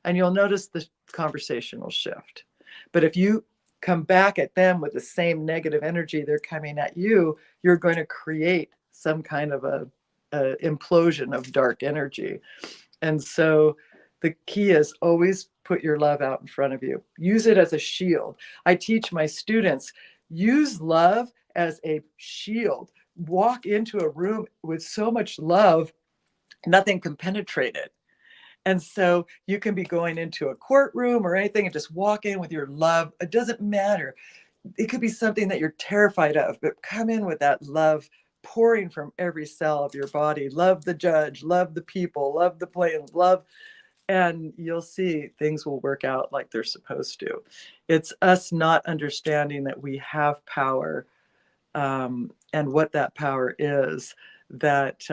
And you'll notice the conversation will shift. But if you come back at them with the same negative energy they're coming at you, you're going to create some kind of a implosion of dark energy. And so the key is always put your love out in front of you. Use it as a shield. I teach my students, use love as a shield. Walk into a room with so much love, nothing can penetrate it. And so you can be going into a courtroom or anything and just walk in with your love. It doesn't matter. It could be something that you're terrified of, but come in with that love pouring from every cell of your body. Love the judge, love the people, love the plans, love, and you'll see things will work out like they're supposed to. It's us not understanding that we have power, and what that power is that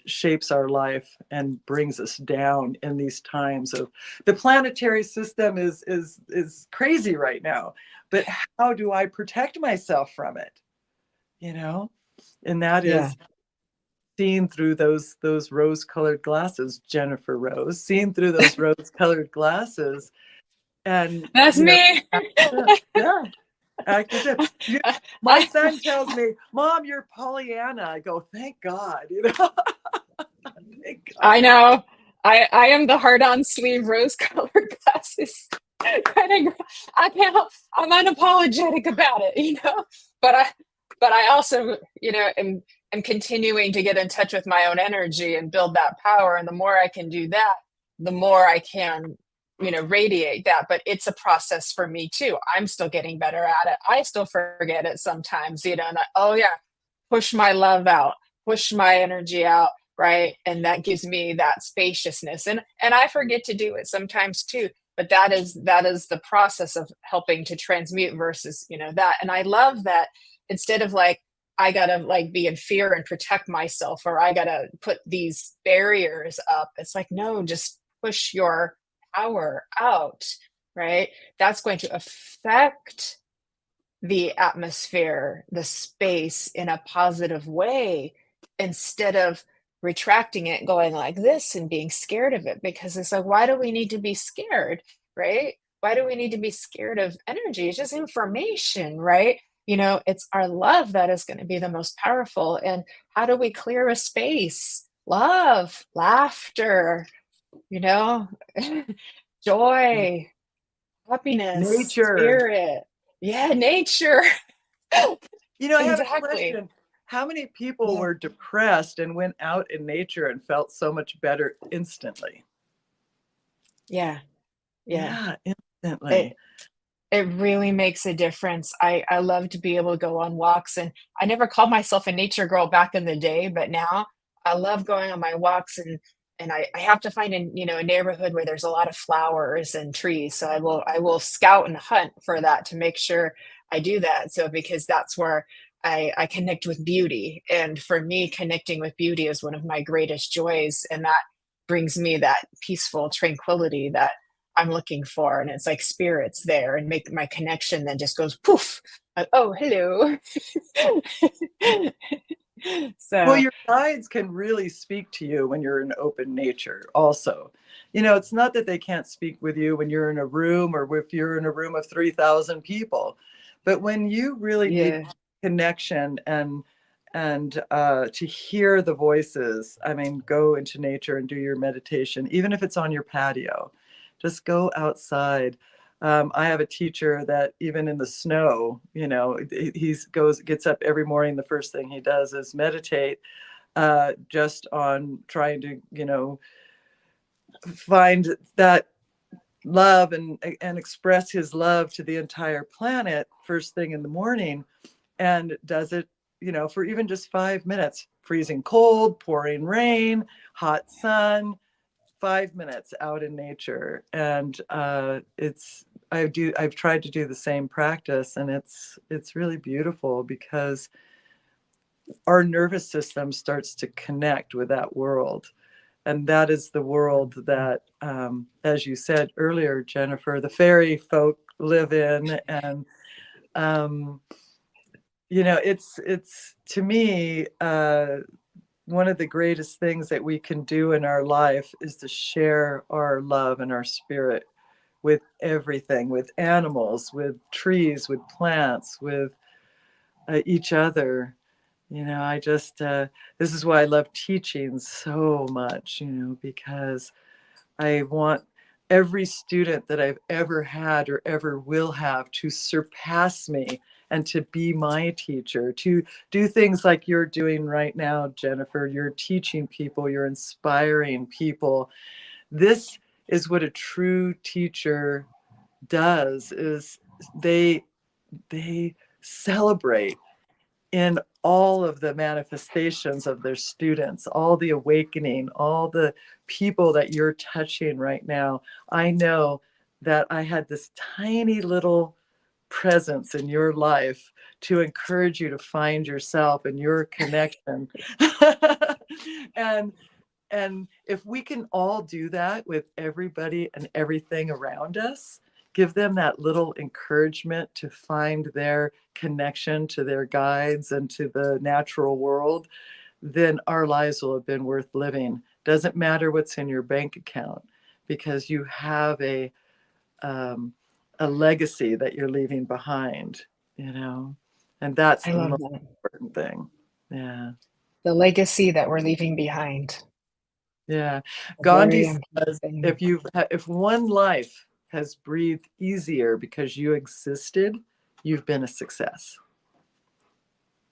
shapes our life and brings us down in these times of the planetary system is crazy right now. But how do I protect myself from it? You know, and that Yeah. is seen through those rose-colored glasses, Jennifer Rose, seen through those rose-colored glasses, and That's you know, me. yeah. Active. My son tells me, "Mom, you're Pollyanna." I go, "Thank God," you know. Thank God. I know. I am the hard-on sleeve rose-colored glasses. Kind of, I can't help. I'm unapologetic about it, But I also, am continuing to get in touch with my own energy and build that power. And the more I can do that, the more I can, radiate that. But it's a process for me too. I'm still getting better at it. I still forget it sometimes, and oh yeah, push my love out, push my energy out, right? And that gives me that spaciousness. And I forget to do it sometimes too. But that is the process of helping to transmute versus, that. And I love that instead of like, I gotta like be in fear and protect myself, or I gotta put these barriers up. It's like, no, just push your power out, right? That's going to affect the atmosphere, the space in a positive way, instead of retracting it, going like this and being scared of it. Because it's like, why do we need to be scared, right? Why do we need to be scared of energy? It's just information, right? It's our love that is going to be the most powerful. And how do we clear a space? Love, laughter, you know, joy, happiness, Nature. spirit. Yeah, nature. I have a Exactly. question. How many people Yeah. were depressed and went out in nature and felt so much better instantly? Yeah. Yeah. Yeah, It instantly. it really makes a difference. I love to be able to go on walks, and I never called myself a nature girl back in the day, but now I love going on my walks, and I have to find a neighborhood where there's a lot of flowers and trees. So I will scout and hunt for that to make sure I do that. So because that's where I connect with beauty. And for me, connecting with beauty is one of my greatest joys. And that brings me that peaceful tranquility that I'm looking for. And it's like spirits there, and make my connection then just goes poof. Like, oh, hello. Well, So your guides can really speak to you when you're in open nature also. It's not that they can't speak with you when you're in a room or if you're in a room of 3,000 people, but when you really need yeah. connection and to hear the voices, I mean, go into nature and do your meditation, even if it's on your patio. Just go outside. I have a teacher that even in the snow, gets up every morning. The first thing he does is meditate, just on trying to, find that love and express his love to the entire planet first thing in the morning, and does it, for even just 5 minutes, freezing cold, pouring rain, hot sun, 5 minutes out in nature. And I've tried to do the same practice, and it's really beautiful because our nervous system starts to connect with that world. And that is the world that, as you said earlier, Jennifer, the fairy folk live in. And it's to me, one of the greatest things that we can do in our life is to share our love and our spirit with everything, with animals, with trees, with plants, with each other. I just, this is why I love teaching so much, because I want every student that I've ever had or ever will have to surpass me and to be my teacher, to do things like you're doing right now, Jennifer. You're teaching people, you're inspiring people. This is what a true teacher does, is they celebrate in all of the manifestations of their students, all the awakening, all the people that you're touching right now. I know that I had this tiny little presence in your life to encourage you to find yourself and your connection. and and if we can all do that with everybody and everything around us, give them that little encouragement to find their connection to their guides and to the natural world, then our lives will have been worth living. Doesn't matter what's in your bank account, because you have um, a legacy that you're leaving behind, and that's I the love most that. important thing. Yeah. The legacy that we're leaving behind. Yeah. A Gandhi very important says thing. if one life has breathed easier because you existed, you've been a success.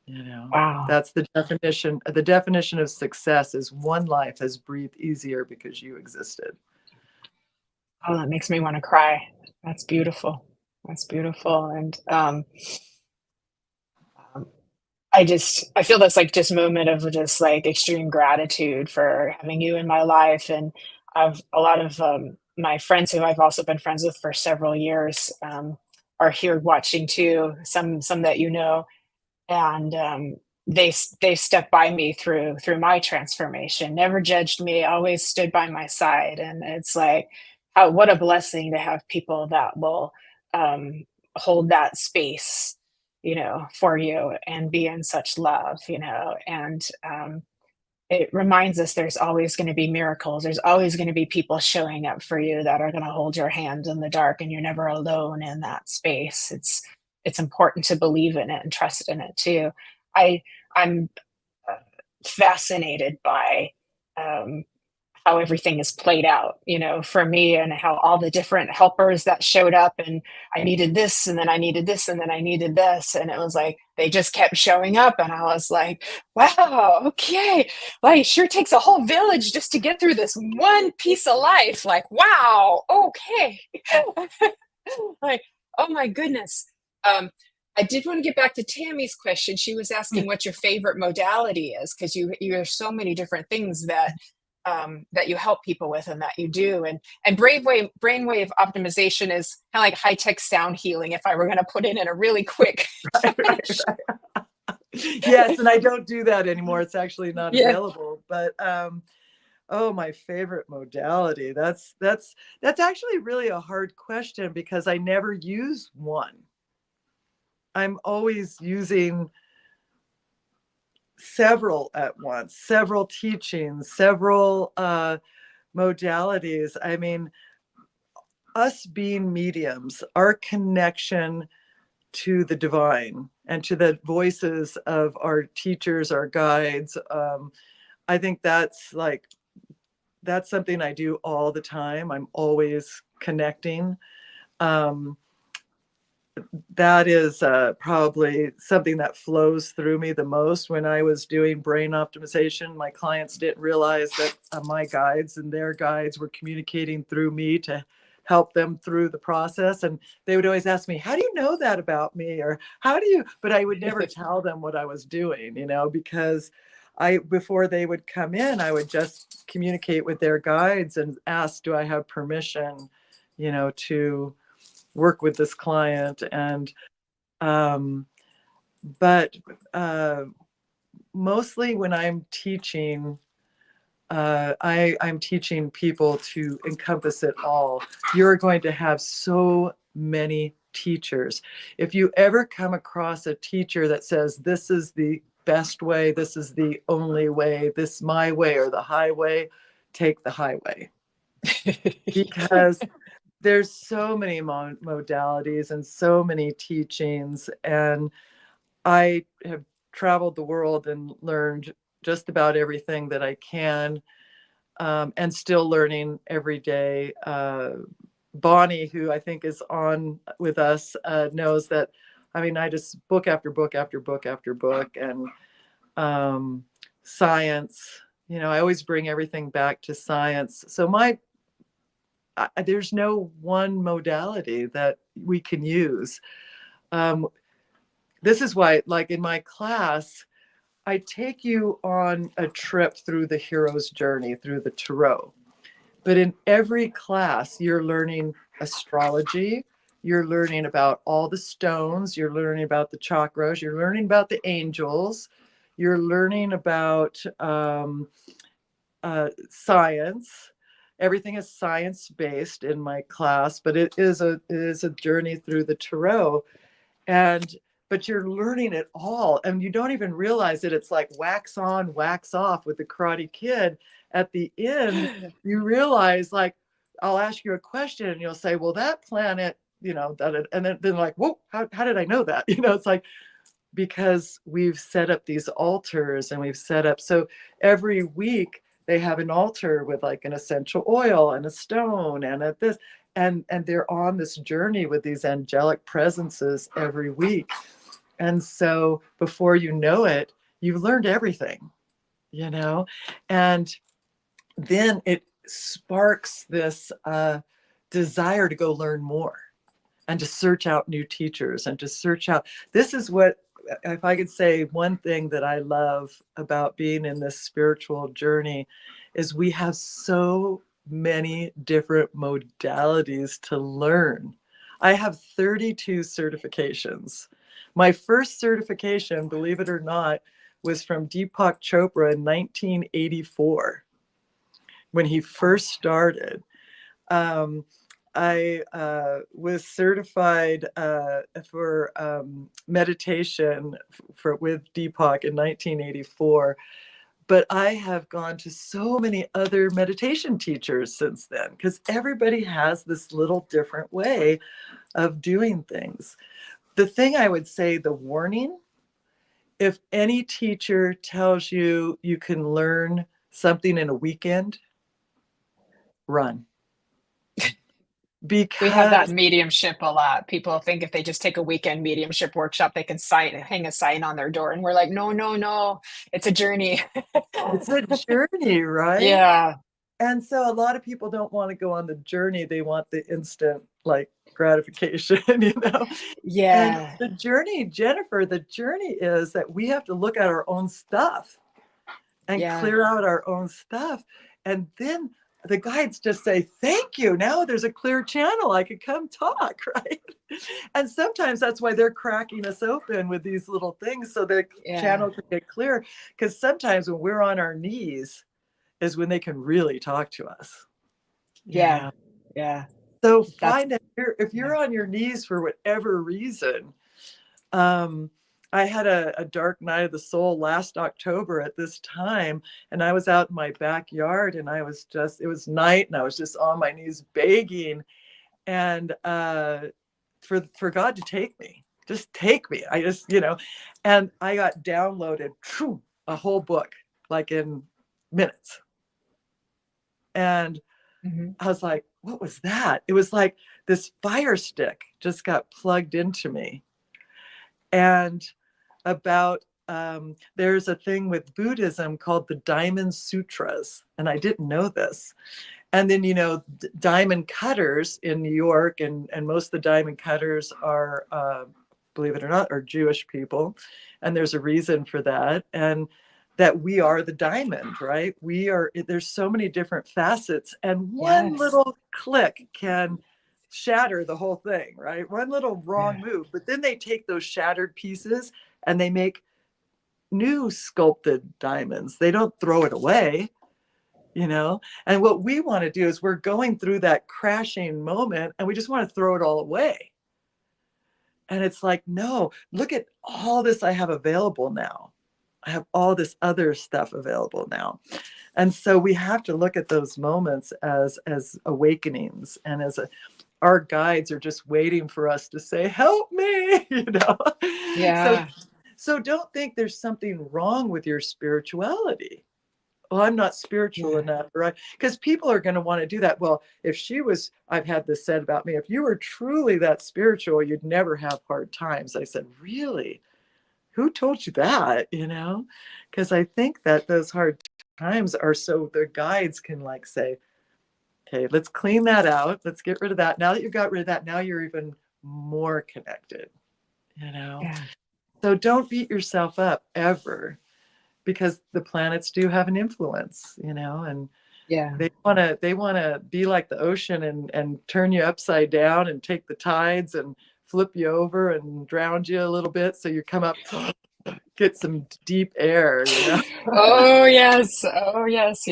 Wow. That's the definition. The definition of success is one life has breathed easier because you existed. Oh, that makes me want to cry. That's beautiful. That's beautiful. And um, I feel this like just moment of just like extreme gratitude for having you in my life. And I've a lot of my friends who I've also been friends with for several years are here watching too. Some that and they stepped by me through my transformation, never judged me, always stood by my side. And it's like, what a blessing to have people that will um, hold that space, for you and be in such love, and it reminds us there's always going to be miracles. There's always going to be people showing up for you that are going to hold your hand in the dark, and you're never alone in that space. It's important to believe in it and trust in it too. I I'm uh, fascinated by um, how everything is played out, for me, and how all the different helpers that showed up, and I needed this, and then I needed this, and then I needed this. And it was like, they just kept showing up. And I was like, wow, okay. Like, it sure takes a whole village just to get through this one piece of life. Like, wow, okay. Like, oh my goodness. Um, I did want to get back to Tammy's question. She was asking what your favorite modality is, because you have so many different things that you help people with and that you do. And brainwave optimization is kind of like high tech sound healing, if I were going to put it in a really quick. Right. Yes, and I don't do that anymore. It's actually not Yeah. available. But oh, my favorite modality. That's actually really a hard question, because I never use one. I'm always using several at once, several teachings, several modalities. I mean, us being mediums, our connection to the divine and to the voices of our teachers, our guides, I think that's something I do all the time. I'm always connecting. Um, that is probably something that flows through me the most. When I was doing brain optimization, my clients didn't realize that my guides and their guides were communicating through me to help them through the process. And they would always ask me, how do you know that about me? Or how do you, but I would never tell them what I was doing, because before they would come in, I would just communicate with their guides and ask, do I have permission, to work with this client? And but mostly when I'm teaching, I'm teaching people to encompass it all. You're going to have so many teachers. If you ever come across a teacher that says, this is the best way, this is the only way, this my way or the highway, take the highway. Because there's so many modalities and so many teachings. And I have traveled the world and learned just about everything that I can, and still learning every day. Bonnie, who I think is on with us, knows that, I mean, I just book after book after book after book, and science, I always bring everything back to science. So there's no one modality that we can use. This is why, like in my class, I take you on a trip through the hero's journey, through the tarot. But in every class, you're learning astrology, you're learning about all the stones, you're learning about the chakras, you're learning about the angels, you're learning about science. Everything is science-based in my class, but it is a journey through the tarot. But you're learning it all, and you don't even realize it. It's like wax on, wax off with the Karate Kid. At the end, you realize, like, I'll ask you a question and you'll say, well, that planet, and then like, whoa, how did I know that? It's like, because we've set up these altars, and we've set up, so every week they have an altar with like an essential oil and a stone and a this, and they're on this journey with these angelic presences every week. And so before you know it, you've learned everything, and then it sparks this desire to go learn more, and to search out new teachers, and to search out. This is what, if I could say one thing that I love about being in this spiritual journey, is we have so many different modalities to learn. I have 32 certifications. My first certification, believe it or not, was from Deepak Chopra in 1984, when he first started. I was certified for meditation with Deepak in 1984, but I have gone to so many other meditation teachers since then, because everybody has this little different way of doing things. The thing I would say, the warning, if any teacher tells you you can learn something in a weekend, run. Because we have that in mediumship a lot. People think if they just take a weekend mediumship workshop, they can hang a sign on their door. And we're like, no, it's a journey. It's a journey, right? Yeah. And so a lot of people don't want to go on the journey. They want the instant, like, gratification, Yeah. And the journey, Jennifer, the journey is that we have to look at our own stuff and clear out our own stuff. And then the guides just say, thank you. Now there's a clear channel. I could come talk, right? And sometimes that's why they're cracking us open with these little things, so the channel can get clear. Because sometimes when we're on our knees is when they can really talk to us. Yeah. So find out if you're on your knees for whatever reason. I had a dark night of the soul last October at this time, and I was out in my backyard, and it was night, and I was just on my knees begging, and for God to take me, just take me. I just, and I got downloaded a whole book, like in minutes. And I was like, what was that? It was like this fire stick just got plugged into me. And about, there's a thing with Buddhism called the Diamond Sutras. And I didn't know this. And then, diamond cutters in New York, and most of the diamond cutters are, believe it or not, are Jewish people. And there's a reason for that. And that we are the diamond, right? There's so many different facets, and one little click can shatter the whole thing, right? One little wrong move, but then they take those shattered pieces and they make new sculpted diamonds. They don't throw it away, And what we want to do is, we're going through that crashing moment and we just want to throw it all away. And it's like, no, look at all this I have available now. I have all this other stuff available now. And so we have to look at those moments as awakenings, and our guides are just waiting for us to say, help me, Yeah. So don't think there's something wrong with your spirituality. Well, I'm not spiritual Yeah. enough, right? Because people are going to want to do that. Well, if she was, I've had this said about me, if you were truly that spiritual, you'd never have hard times. I said, really? Who told you that? You know, because I think that those hard times are so the guides can like say, okay, let's clean that out. Let's get rid of that. Now that you've got rid of that, now you're even more connected, you know? Yeah. So don't beat yourself up ever, because the planets do have an influence, you know, and Yeah. they want to be like the ocean and turn you upside down and take the tides and flip you over and drown you a little bit so you come up, get some deep air, you know. Oh yes, oh yes,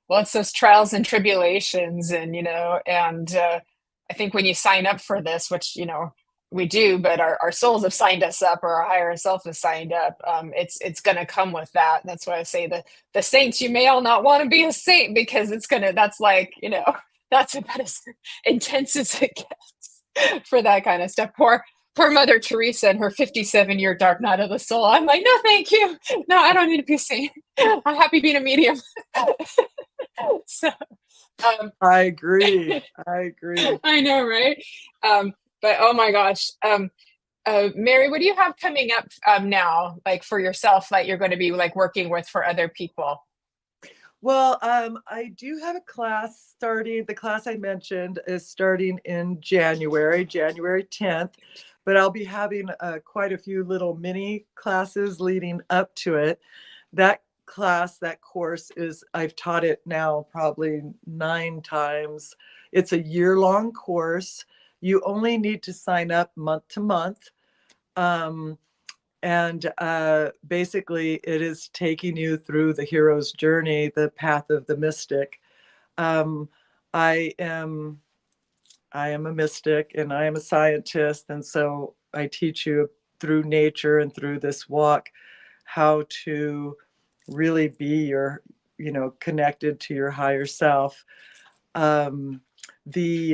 well, it's those trials and tribulations, and I think when you sign up for this, which we do, but our souls have signed us up, or our higher self has signed up. It's going to come with that. That's why I say the saints, you may all not want to be a saint, because that's like, that's about as intense as it gets for that kind of stuff. Poor Mother Teresa and her 57-year dark night of the soul. I'm like, no, thank you. No, I don't need to be a saint. I'm happy being a medium. So, um, I agree. I agree. I know, right? But oh my gosh, Mary, what do you have coming up now, like for yourself, like you're going to be like working with for other people? Well, I do have a class starting. The class I mentioned is starting in January 10th, but I'll be having quite a few little mini classes leading up to it. That class, that course I've taught it now probably 9 times. It's a year-long course. You only need to sign up month to month. And basically it is taking you through the hero's journey, the path of the mystic. um, I am I am a mystic and I am a scientist, and so I teach you through nature and through this walk how to really be connected to your higher self. The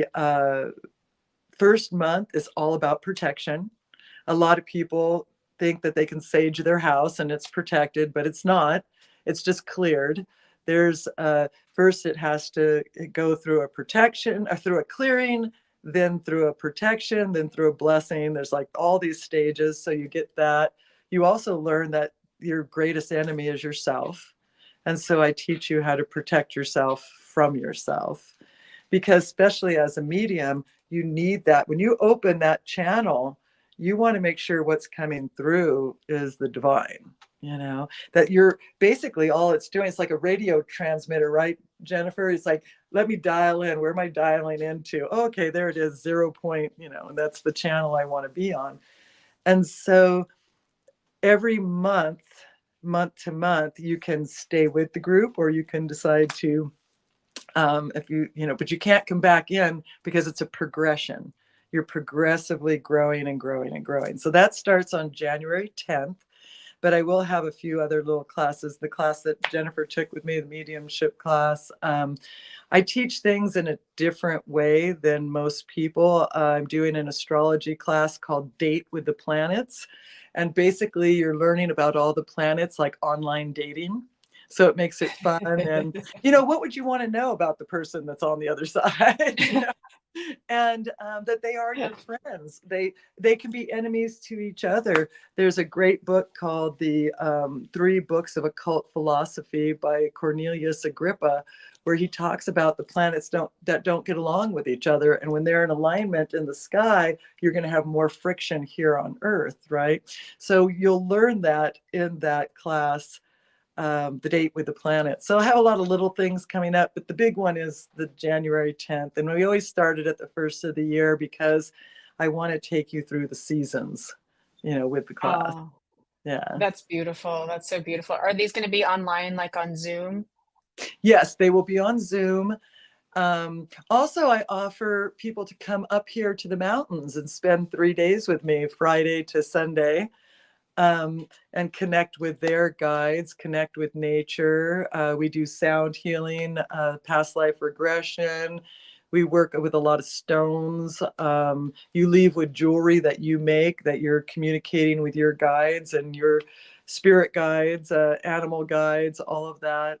first month is all about protection. A lot of people think that they can sage their house and it's protected, but it's not. It's just cleared. There's first it has to go through a protection or through a clearing, then through a protection, then through a blessing. There's like all these stages. So you get that. You also learn that your greatest enemy is yourself. And so I teach you how to protect yourself from yourself, because especially as a medium, you need that. When you open that channel, you want to make sure what's coming through is the divine, that you're basically all it's doing. It's like a radio transmitter, right, Jennifer? It's like, let me dial in. Where am I dialing into? Oh, okay, there it is, 0 point, and that's the channel I want to be on. And so every month to month, you can stay with the group, or you can decide to, if but you can't come back in, because it's a progression. You're progressively growing and growing and growing. So that starts on January 10th, but I will have a few other little classes. The class that Jennifer took with me, the mediumship class, I teach things in a different way than most people. I'm doing an astrology class called Date with the Planets. And basically you're learning about all the planets, like online dating. So it makes it fun. And, what would you want to know about the person that's on the other side? And that they are your friends. They can be enemies to each other. There's a great book called The 3 Books of Occult Philosophy by Cornelius Agrippa, where he talks about the planets that don't get along with each other. And when they're in alignment in the sky, you're going to have more friction here on Earth, right? So you'll learn that in that class, the Date with the Planet. So I have a lot of little things coming up, but the big one is the January 10th. And we always started at the first of the year, because I want to take you through the seasons, with the class. Oh, Yeah. that's beautiful. That's so beautiful. Are these going to be online, like on Zoom? Yes, they will be on Zoom. Also, I offer people to come up here to the mountains and spend 3 days with me, Friday to Sunday. And connect with their guides, connect with nature. We do sound healing, past life regression. We work with a lot of stones. You leave with jewelry that you make, that you're communicating with your guides and your spirit guides, animal guides, all of that.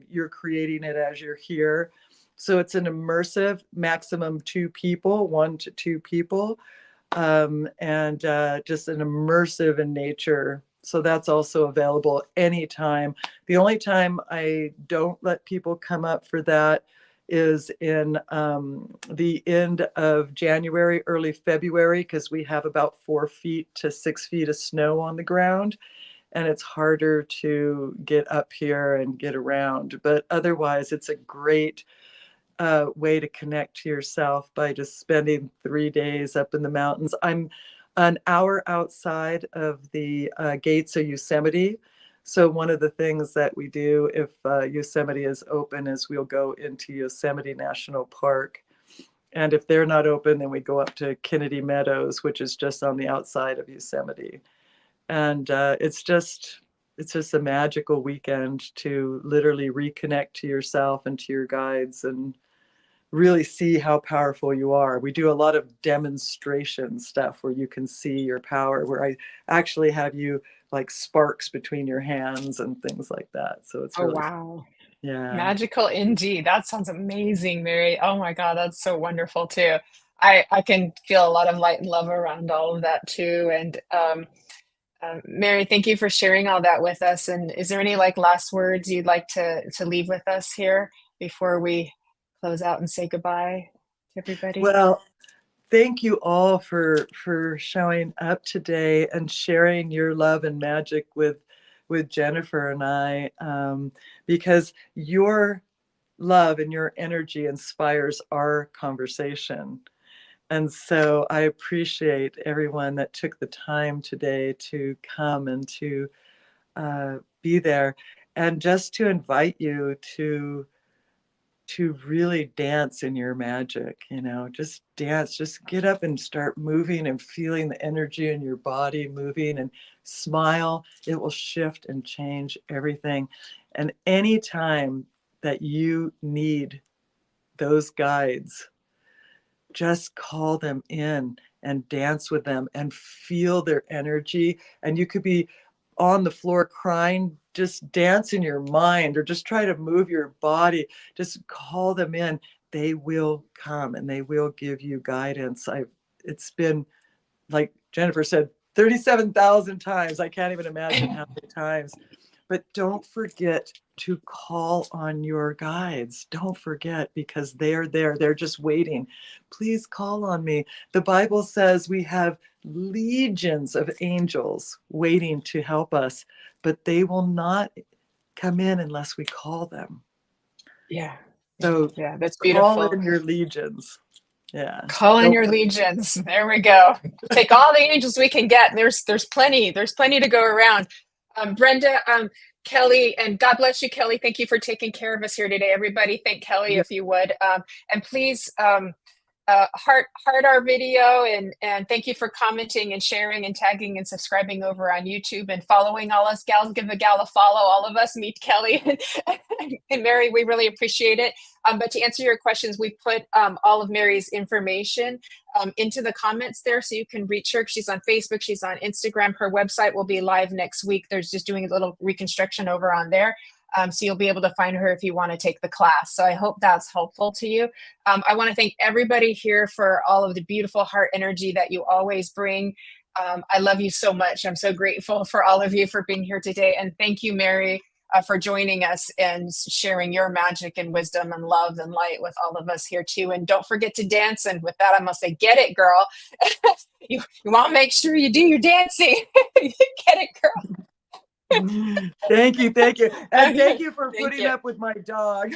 You're creating it as you're here. So it's an immersive, maximum 2 people, 1 to 2 people, and just an immersive in nature. So that's also available anytime. The only time I don't let people come up for that is in the end of January, early February, because we have about 4 feet to 6 feet of snow on the ground, and it's harder to get up here and get around. But otherwise, it's a great way to connect to yourself by just spending 3 days up in the mountains. I'm an hour outside of the gates of Yosemite. So one of the things that we do if Yosemite is open is we'll go into Yosemite National Park. And if they're not open, then we go up to Kennedy Meadows, which is just on the outside of Yosemite. And it's just a magical weekend to literally reconnect to yourself and to your guides and really see how powerful you are. We do a lot of demonstration stuff where you can see your power, where I actually have you like sparks between your hands and things like that. So it's Oh, really, wow. yeah. Magical indeed. That sounds amazing, Mary. Oh my God, that's so wonderful too. I can feel a lot of light and love around all of that too. And Mary, thank you for sharing all that with us. And is there any like last words you'd like to leave with us here before we close out and say goodbye to everybody? Well, thank you all for showing up today and sharing your love and magic with Jennifer and I, because your love and your energy inspires our conversation. And so I appreciate everyone that took the time today to come and to be there, and just to invite you to really dance in your magic, just dance, just get up and start moving and feeling the energy in your body moving, and smile. It will shift and change everything. And anytime that you need those guides, just call them in and dance with them and feel their energy. And you could be on the floor crying, just dance in your mind or just try to move your body. Just call them in. They will come and they will give you guidance. It's been, like Jennifer said, 37,000 times. I can't even imagine how many times. But don't forget to call on your guides. Don't forget, because they're there. They're just waiting. Please call on me. The Bible says we have legions of angels waiting to help us, but they will not come in unless we call them. Yeah. So Yeah, that's call beautiful. in your legions. Yeah. Call in Don't your legions. There we go. Take all the angels we can get. There's plenty. There's plenty to go around. Brenda, Kelly, and God bless you, Kelly. Thank you for taking care of us here today. Everybody, thank Kelly yeah. if you would. And please heart our video, and thank you for commenting and sharing and tagging and subscribing over on YouTube and following all us gals. Give a gal a follow. All of us, meet Kelly and Mary. We really appreciate it. But to answer your questions, we put all of Mary's information into the comments there, so you can reach her. She's on Facebook, she's on Instagram. Her website will be live next week. There's just doing a little reconstruction over on there. So you'll be able to find her if you want to take the class. So I hope that's helpful to you. I want to thank everybody here for all of the beautiful heart energy that you always bring. I love you so much. I'm so grateful for all of you for being here today. And thank you, Mary, for joining us and sharing your magic and wisdom and love and light with all of us here too. And don't forget to dance. And with that, I must say, get it, girl. You want to make sure you do your dancing. Get it, girl. Thank you. And thank you for putting up with my dog.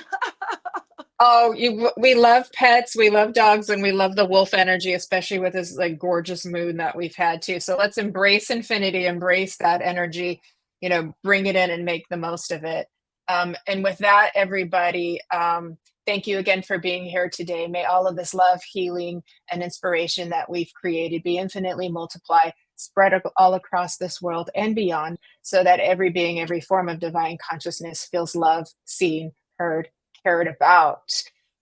Oh, we love pets, we love dogs, and we love the wolf energy, especially with this like gorgeous moon that we've had too. So let's embrace infinity, embrace that energy, bring it in and make the most of it. And with that, everybody, thank you again for being here today. May all of this love, healing, and inspiration that we've created be infinitely multiplied, spread all across this world and beyond, so that every being, every form of divine consciousness feels loved, seen, heard, cared about.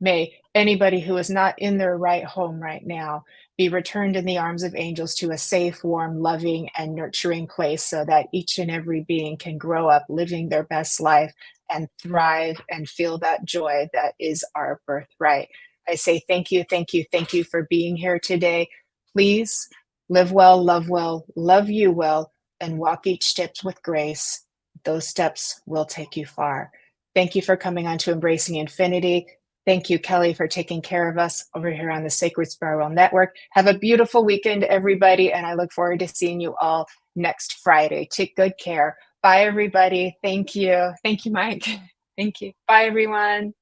May anybody who is not in their right home right now be returned in the arms of angels to a safe, warm, loving, and nurturing place so that each and every being can grow up living their best life and thrive and feel that joy that is our birthright. I say thank you, thank you, thank you for being here today. Please live well, love you well, and walk each step with grace. Those steps will take you far. Thank you for coming on to Embracing Infinity. Thank you, Kelly, for taking care of us over here on the Sacred Spiral Network. Have a beautiful weekend, everybody, and I look forward to seeing you all next Friday. Take good care. Bye, everybody. Thank you. Thank you, Mike. Thank you. Bye, everyone.